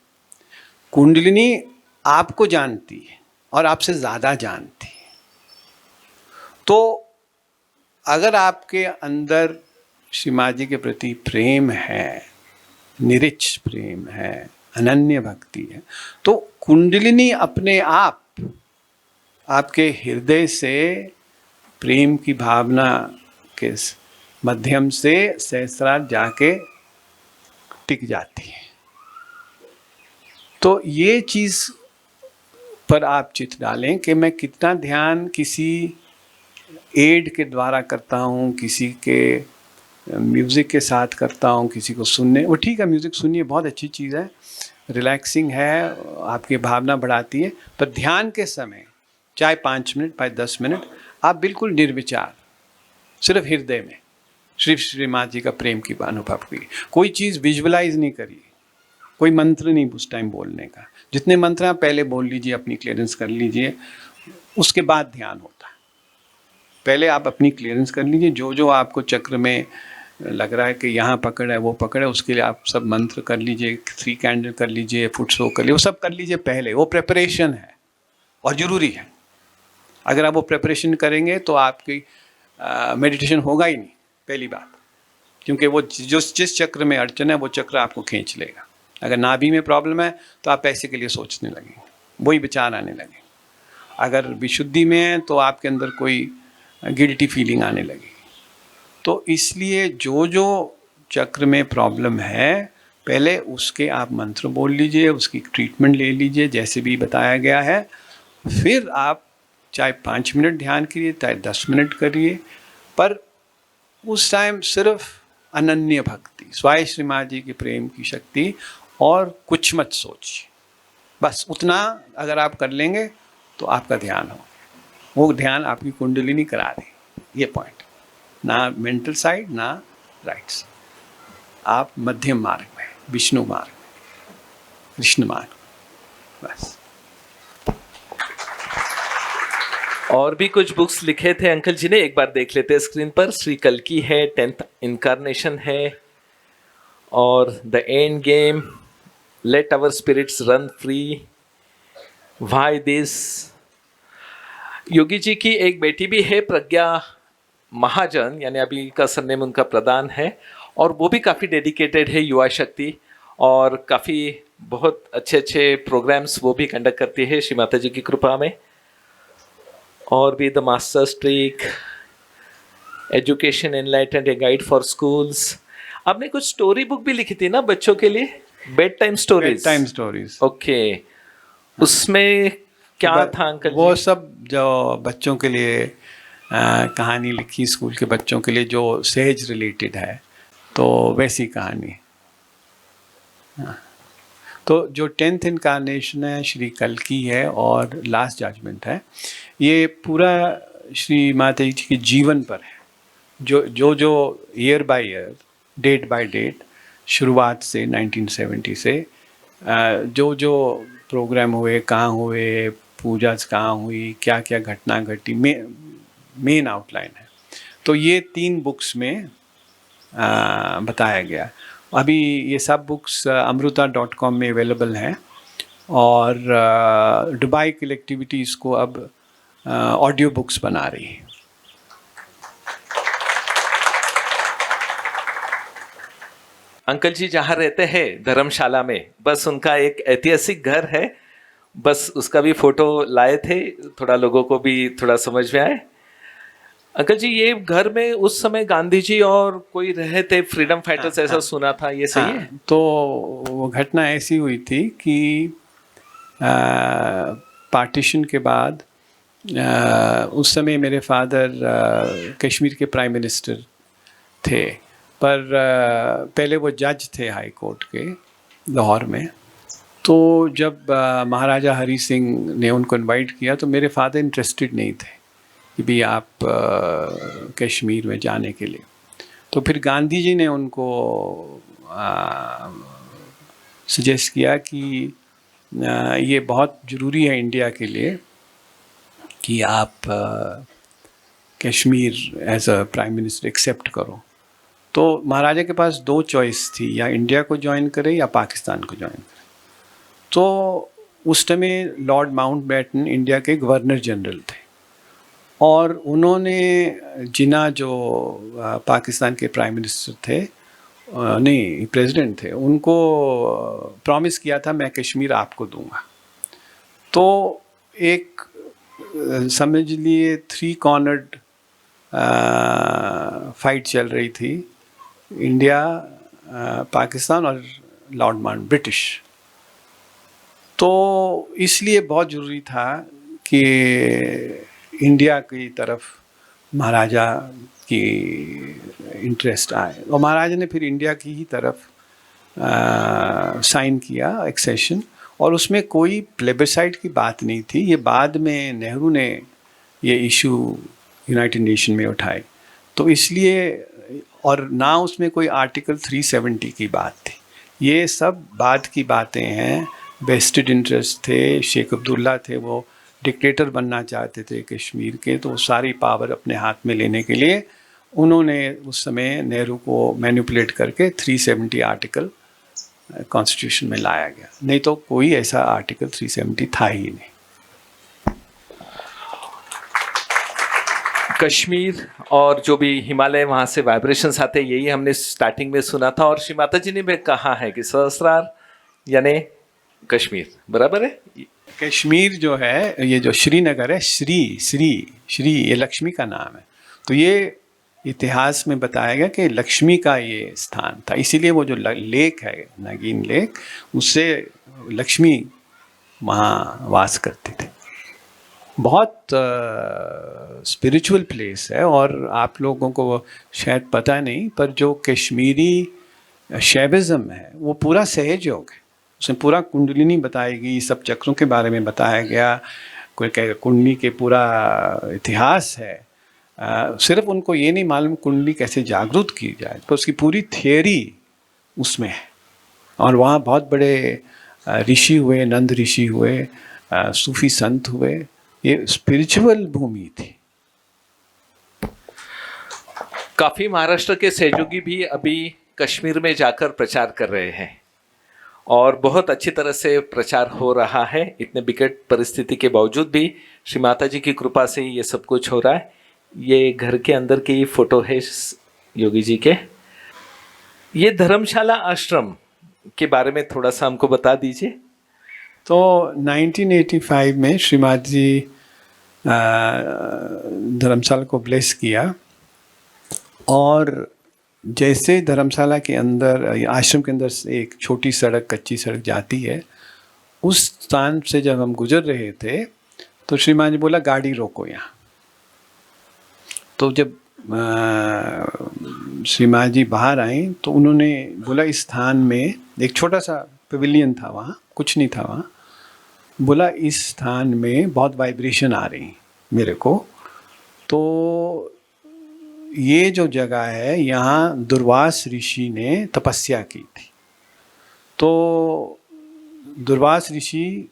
कुंडलिनी आपको जानती है और आपसे ज्यादा जानती है। तो अगर आपके अंदर श्री माँ जी के प्रति प्रेम है, निरिच प्रेम है, अनन्य भक्ति है, तो कुंडलिनी अपने आप आपके हृदय से प्रेम की भावना के माध्यम से सहस्रार जाके टिक जाती है। तो ये चीज पर आप चित डालें कि मैं कितना ध्यान किसी एड के द्वारा करता हूँ, किसी के म्यूज़िक के साथ करता हूँ, किसी को सुनने, वो ठीक है, म्यूज़िक सुनिए, बहुत अच्छी चीज़ है, रिलैक्सिंग है, आपकी भावना बढ़ाती है। पर ध्यान के समय चाहे 5 मिनट, चाहे 10 मिनट, आप बिल्कुल निर्विचार सिर्फ हृदय में श्री माँ जी का प्रेम की अनुभव करिए। कोई चीज़ विजुअलाइज नहीं करिए, कोई मंत्र नहीं उस टाइम बोलने का। जितने मंत्र आप पहले बोल लीजिए, अपनी क्लियरेंस कर लीजिए, उसके बाद ध्यान होता है। पहले आप अपनी क्लियरेंस कर लीजिए, जो जो आपको चक्र में लग रहा है कि यहाँ पकड़ है, वो पकड़ है, उसके लिए आप सब मंत्र कर लीजिए, 3 कैंडल कर लीजिए, फुट शो कर लीजिए, वो सब कर लीजिए पहले। वो प्रेपरेशन है और ज़रूरी है। अगर आप वो प्रेपरेशन करेंगे तो आपकी मेडिटेशन होगा ही नहीं, पहली बात, क्योंकि वो जिस चक्र में अड़चन है वो चक्र आपको खींच लेगा। अगर नाभि में प्रॉब्लम है तो आप पैसे के लिए सोचने लगेंगे, वही विचार आने लगे। अगर विशुद्धि में है तो आपके अंदर कोई गिल्टी फीलिंग आने लगेगी। तो इसलिए जो जो चक्र में प्रॉब्लम है, पहले उसके आप मंत्र बोल लीजिए, उसकी ट्रीटमेंट ले लीजिए जैसे भी बताया गया है। फिर आप चाहे 5 मिनट ध्यान करिए, चाहे 10 मिनट करिए, पर उस टाइम सिर्फ अनन्य भक्ति, स्वाय श्री माँ जी के प्रेम की शक्ति, और कुछ मत सोचिए। बस उतना अगर आप कर लेंगे तो आपका ध्यान हो, वो ध्यान आपकी कुंडलिनी करा दे। ये पॉइंट, ना मेंटल साइड ना राइट साइड, आप मध्यम मार्ग में, विष्णु मार्ग में, कृष्ण मार्ग में, बस। और भी कुछ बुक्स लिखे थे अंकल जी ने, एक बार देख लेते हैं स्क्रीन पर। श्री कल्की है, 10th इनकारनेशन है, और the end game, let our spirits run free, why this. Yogi ji की एक बेटी भी है, प्रज्ञा महाजन, यानी अभी का सरनेम उनका प्रधान है, और वो भी काफ़ी डेडिकेटेड है युवा शक्ति, और काफ़ी बहुत अच्छे अच्छे प्रोग्राम्स वो भी कंडक्ट करती है श्री माता जी की कृपा में। और भी the master streak, education enlightened, a guide for schools. आपने कुछ स्टोरी बुक भी लिखी थी ना बच्चों के लिए, बेड टाइम स्टोरीज। ओके, उसमें क्या था अंकल जी? वो सब जो बच्चों के लिए कहानी लिखी, स्कूल के बच्चों के लिए, जो सहज रिलेटेड है, तो वैसी कहानी। तो जो 10th इनकारनेशन है श्री कल्की है, और लास्ट जजमेंट है, ये पूरा श्री माता जी के जीवन पर है। जो year by year, date by date, शुरुआत से 1970 से जो जो प्रोग्राम हुए, कहाँ हुए, पूजा कहाँ हुई, क्या क्या घटना घटी, मेन आउटलाइन है। तो ये 3 बुक्स में बताया गया। अभी ये सब बुक्स amruta.com में अवेलेबल हैं, और दुबई कलेक्टिविटी इसको अब ऑडियो बुक्स बना रही है। अंकल जी जहाँ रहते हैं धर्मशाला में, बस उनका एक ऐतिहासिक घर है, बस उसका भी फोटो लाए थे, थोड़ा लोगों को भी थोड़ा समझ में आए। अंकल जी ये घर में उस समय गांधी जी और कोई रहे थे, फ्रीडम फाइटर्स, ऐसा सुना था, ये सही है? तो वो घटना ऐसी हुई थी कि पार्टीशन के बाद उस समय मेरे फादर कश्मीर के प्राइम मिनिस्टर थे, पर पहले वो जज थे हाई कोर्ट के लाहौर में। तो जब महाराजा हरी सिंह ने उनको इनवाइट किया तो मेरे फादर इंटरेस्टेड नहीं थे कि भी आप कश्मीर में जाने के लिए। तो फिर गांधी जी ने उनको सजेस्ट किया कि ये बहुत ज़रूरी है इंडिया के लिए कि आप Kashmir as a prime minister accept करो। तो महाराजा के पास 2 चॉइस थी, या इंडिया को ज्वाइन करे या पाकिस्तान को ज्वाइन करे। तो उस समय लॉर्ड माउंटबेटन इंडिया के गवर्नर जनरल थे, और उन्होंने जिन्ना जो पाकिस्तान के प्राइम मिनिस्टर थे, नहीं प्रेसिडेंट थे, उनको प्रॉमिस किया था मैं कश्मीर आपको दूंगा। तो एक समझ लिए 3 कॉर्नर्ड फाइट चल रही थी, इंडिया, पाकिस्तान और लॉर्ड माउंट ब्रिटिश। तो इसलिए बहुत ज़रूरी था कि इंडिया की तरफ महाराजा की इंटरेस्ट आए, और महाराजा ने फिर इंडिया की ही तरफ साइन किया एक्सेशन, और उसमें कोई प्लेबिसाइट की बात नहीं थी। ये बाद में नेहरू ने ये इशू यूनाइटेड नेशन में उठाई, तो इसलिए, और ना उसमें कोई आर्टिकल 370 की बात थी। ये सब बाद की बातें हैं। वेस्टेड इंटरेस्ट थे, शेख अब्दुल्ला थे, वो डिक्टेटर बनना चाहते थे कश्मीर के, तो सारी पावर अपने हाथ में लेने के लिए उन्होंने उस समय नेहरू को मैनिपुलेट करके 370 आर्टिकल कॉन्स्टिट्यूशन में लाया गया, नहीं तो कोई ऐसा आर्टिकल 370 था ही नहीं। कश्मीर और जो भी हिमालय, वहाँ से वाइब्रेशंस आते हैं, यही हमने स्टार्टिंग में सुना था। और श्री माता जी ने भी कहा है कि सहस्रार यानी कश्मीर, बराबर है? कश्मीर जो है, ये जो श्रीनगर है, श्री ये लक्ष्मी का नाम है। तो ये इतिहास में बताया गया कि लक्ष्मी का ये स्थान था, इसीलिए वो जो लेक है, नागिन लेक, उससे लक्ष्मी वहाँ वास करते थे। बहुत स्पिरिचुअल प्लेस है, और आप लोगों को शायद पता नहीं, पर जो कश्मीरी शैविज़्म है वो पूरा सहज योग है। उसमें पूरा कुंडलिनी बताई गई, सब चक्रों के बारे में बताया गया, कोई कुंडली के पूरा इतिहास है। सिर्फ उनको ये नहीं मालूम कुंडली कैसे जागरूक की जाए, तो उसकी पूरी थियरी उसमें है। और वहाँ बहुत बड़े ऋषि हुए, नंद ऋषि हुए, सूफी संत हुए। ये स्पिरिचुअल भूमि थी। काफी महाराष्ट्र के सहयोगी भी अभी कश्मीर में जाकर प्रचार कर रहे हैं, और बहुत अच्छी तरह से प्रचार हो रहा है। इतने विकट परिस्थिति के बावजूद भी श्री माता जी की कृपा से ये सब कुछ हो रहा है। ये घर के अंदर की फोटो है योगी जी के। ये धर्मशाला आश्रम के बारे में थोड़ा सा हमको बता दीजिए। तो 1985 में श्री माता जी धर्मशाला को ब्लेस किया, और जैसे धर्मशाला के अंदर, आश्रम के अंदर से एक छोटी सड़क, कच्ची सड़क जाती है, उस स्थान से जब हम गुजर रहे थे तो श्री माता जी बोला गाड़ी रोको यहाँ। तो जब श्री माता जी बाहर आई तो उन्होंने बोला इस स्थान में एक छोटा सा पवेलियन था, वहाँ कुछ नहीं था। वहाँ बोला इस स्थान में बहुत वाइब्रेशन आ रही मेरे को, तो ये जो जगह है यहाँ दुर्वास ऋषि ने तपस्या की थी। तो दुर्वास ऋषि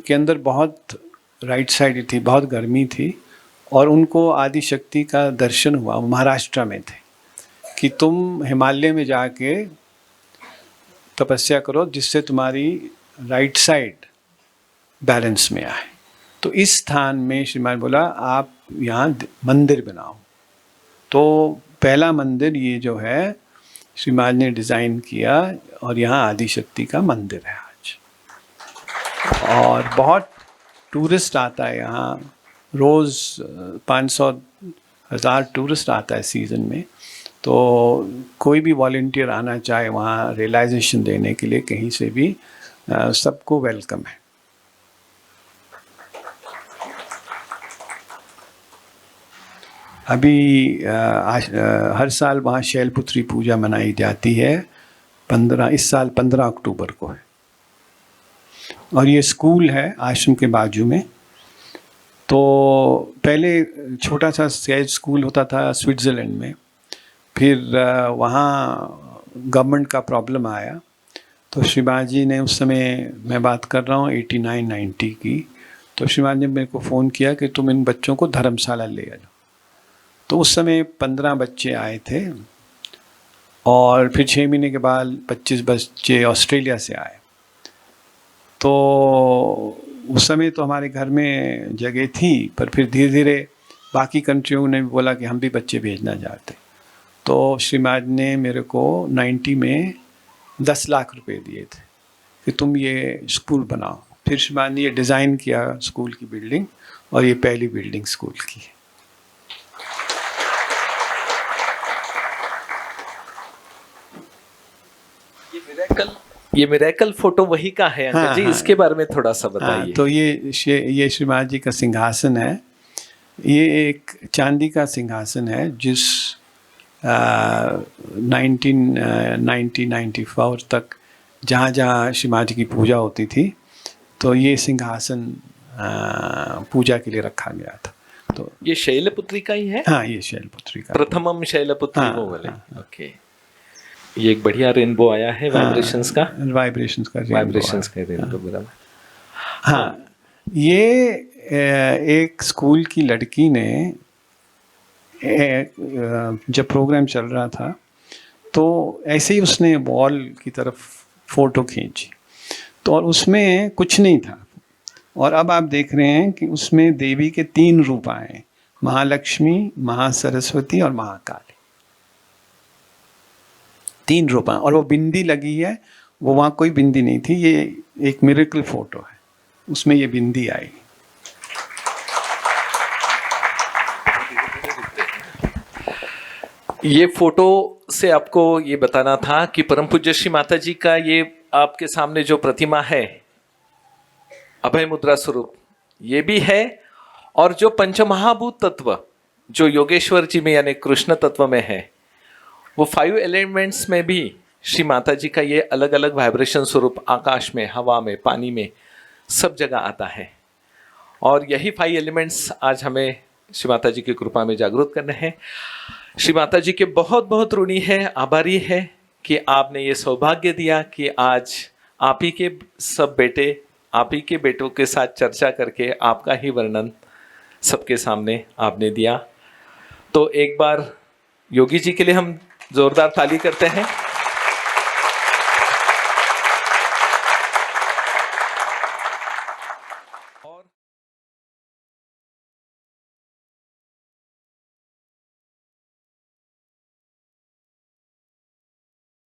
के अंदर बहुत राइट साइड थी, बहुत गर्मी थी, और उनको आदि शक्ति का दर्शन हुआ, महाराष्ट्र में थे, कि तुम हिमालय में जाके तपस्या करो जिससे तुम्हारी राइट साइड बैलेंस में आए। तो इस स्थान में श्रीमान बोला आप यहाँ मंदिर बनाओ। तो पहला मंदिर ये जो है श्रीमान ने डिज़ाइन किया, और यहाँ आदि शक्ति का मंदिर है आज। और बहुत टूरिस्ट आता है यहाँ, रोज़ 500,000 टूरिस्ट आता है सीज़न में। तो कोई भी वॉलंटियर आना चाहे वहाँ रियलाइजेशन देने के लिए कहीं से भी, सबको वेलकम है। अभी हर साल वहाँ शैलपुत्री पूजा मनाई जाती है, इस साल 15 अक्टूबर को है। और ये स्कूल है आश्रम के बाजू में। तो पहले छोटा सा सहज स्कूल होता था स्विट्ज़रलैंड में, फिर वहाँ गवर्नमेंट का प्रॉब्लम आया, तो श्रीमान जी ने उस समय, मैं बात कर रहा हूँ 89-90 की, तो श्रीमान जी ने मेरे को फ़ोन किया कि तुम इन बच्चों को धर्मशाला ले आ जाओ। तो उस समय 15 बच्चे आए थे, और फिर 6 महीने के बाद 25 बच्चे ऑस्ट्रेलिया से आए। तो उस समय तो हमारे घर में जगह थी, पर फिर धीरे धीरे बाकी कंट्रियों ने भी बोला कि हम भी बच्चे भेजना चाहते। तो श्रीमान ने मेरे को 90 में 10 लाख रुपए दिए थे कि तुम ये स्कूल बनाओ। फिर श्रीमान ने ये डिज़ाइन किया स्कूल की बिल्डिंग, और ये पहली बिल्डिंग स्कूल की है। ये मिरेकल फोटो वही का है अंकल जी? इसके बारे में थोड़ा सा बताइए। तो ये श्रीमान जी का सिंहासन है। ये एक चांदी का सिंहासन है जिस 1994 तक जहाँ जहाँ श्रीमान जी की पूजा होती थी, तो ये सिंहासन पूजा के लिए रखा गया था। तो ये शैलपुत्री का ही है? हाँ, ये शैलपुत्री का, प्रथमम शैलपुत्री। हाँ, वो वाले। हाँ, ओके। ये एक बढ़िया रेनबो आया है, वाइब्रेशंस का। वाइब्रेशंस का रेनबो बराबर। हाँ, ये एक स्कूल की लड़की ने जब प्रोग्राम चल रहा था, तो ऐसे ही उसने वॉल की तरफ फ़ोटो खींची, तो और उसमें कुछ नहीं था। और अब आप देख रहे हैं कि उसमें देवी के 3 रूप आए, महालक्ष्मी, महासरस्वती और महाकाली। 3 रूप, और वो बिंदी लगी है, वो वहाँ कोई बिंदी नहीं थी। ये एक मिरेकल फोटो है, उसमें ये बिंदी आई। ये फोटो से आपको ये बताना था कि परम पूज्य श्री माता जी का ये आपके सामने जो प्रतिमा है, अभय मुद्रा स्वरूप, ये भी है। और जो पंचमहाभूत तत्व जो योगेश्वर जी में यानी कृष्ण तत्व में है, वो 5 एलिमेंट्स में भी श्री माता जी का ये अलग अलग वाइब्रेशन स्वरूप आकाश में, हवा में, पानी में, सब जगह आता है। और यही 5 एलिमेंट्स आज हमें श्री माता जी की कृपा में जागरूक करने हैं। श्री माता जी के बहुत बहुत ऋणी है, आभारी है कि आपने ये सौभाग्य दिया कि आज आप ही के सब बेटे, आप ही के बेटों के साथ चर्चा करके आपका ही वर्णन सबके सामने आपने दिया। तो एक बार योगी जी के लिए हम जोरदार ताली करते हैं।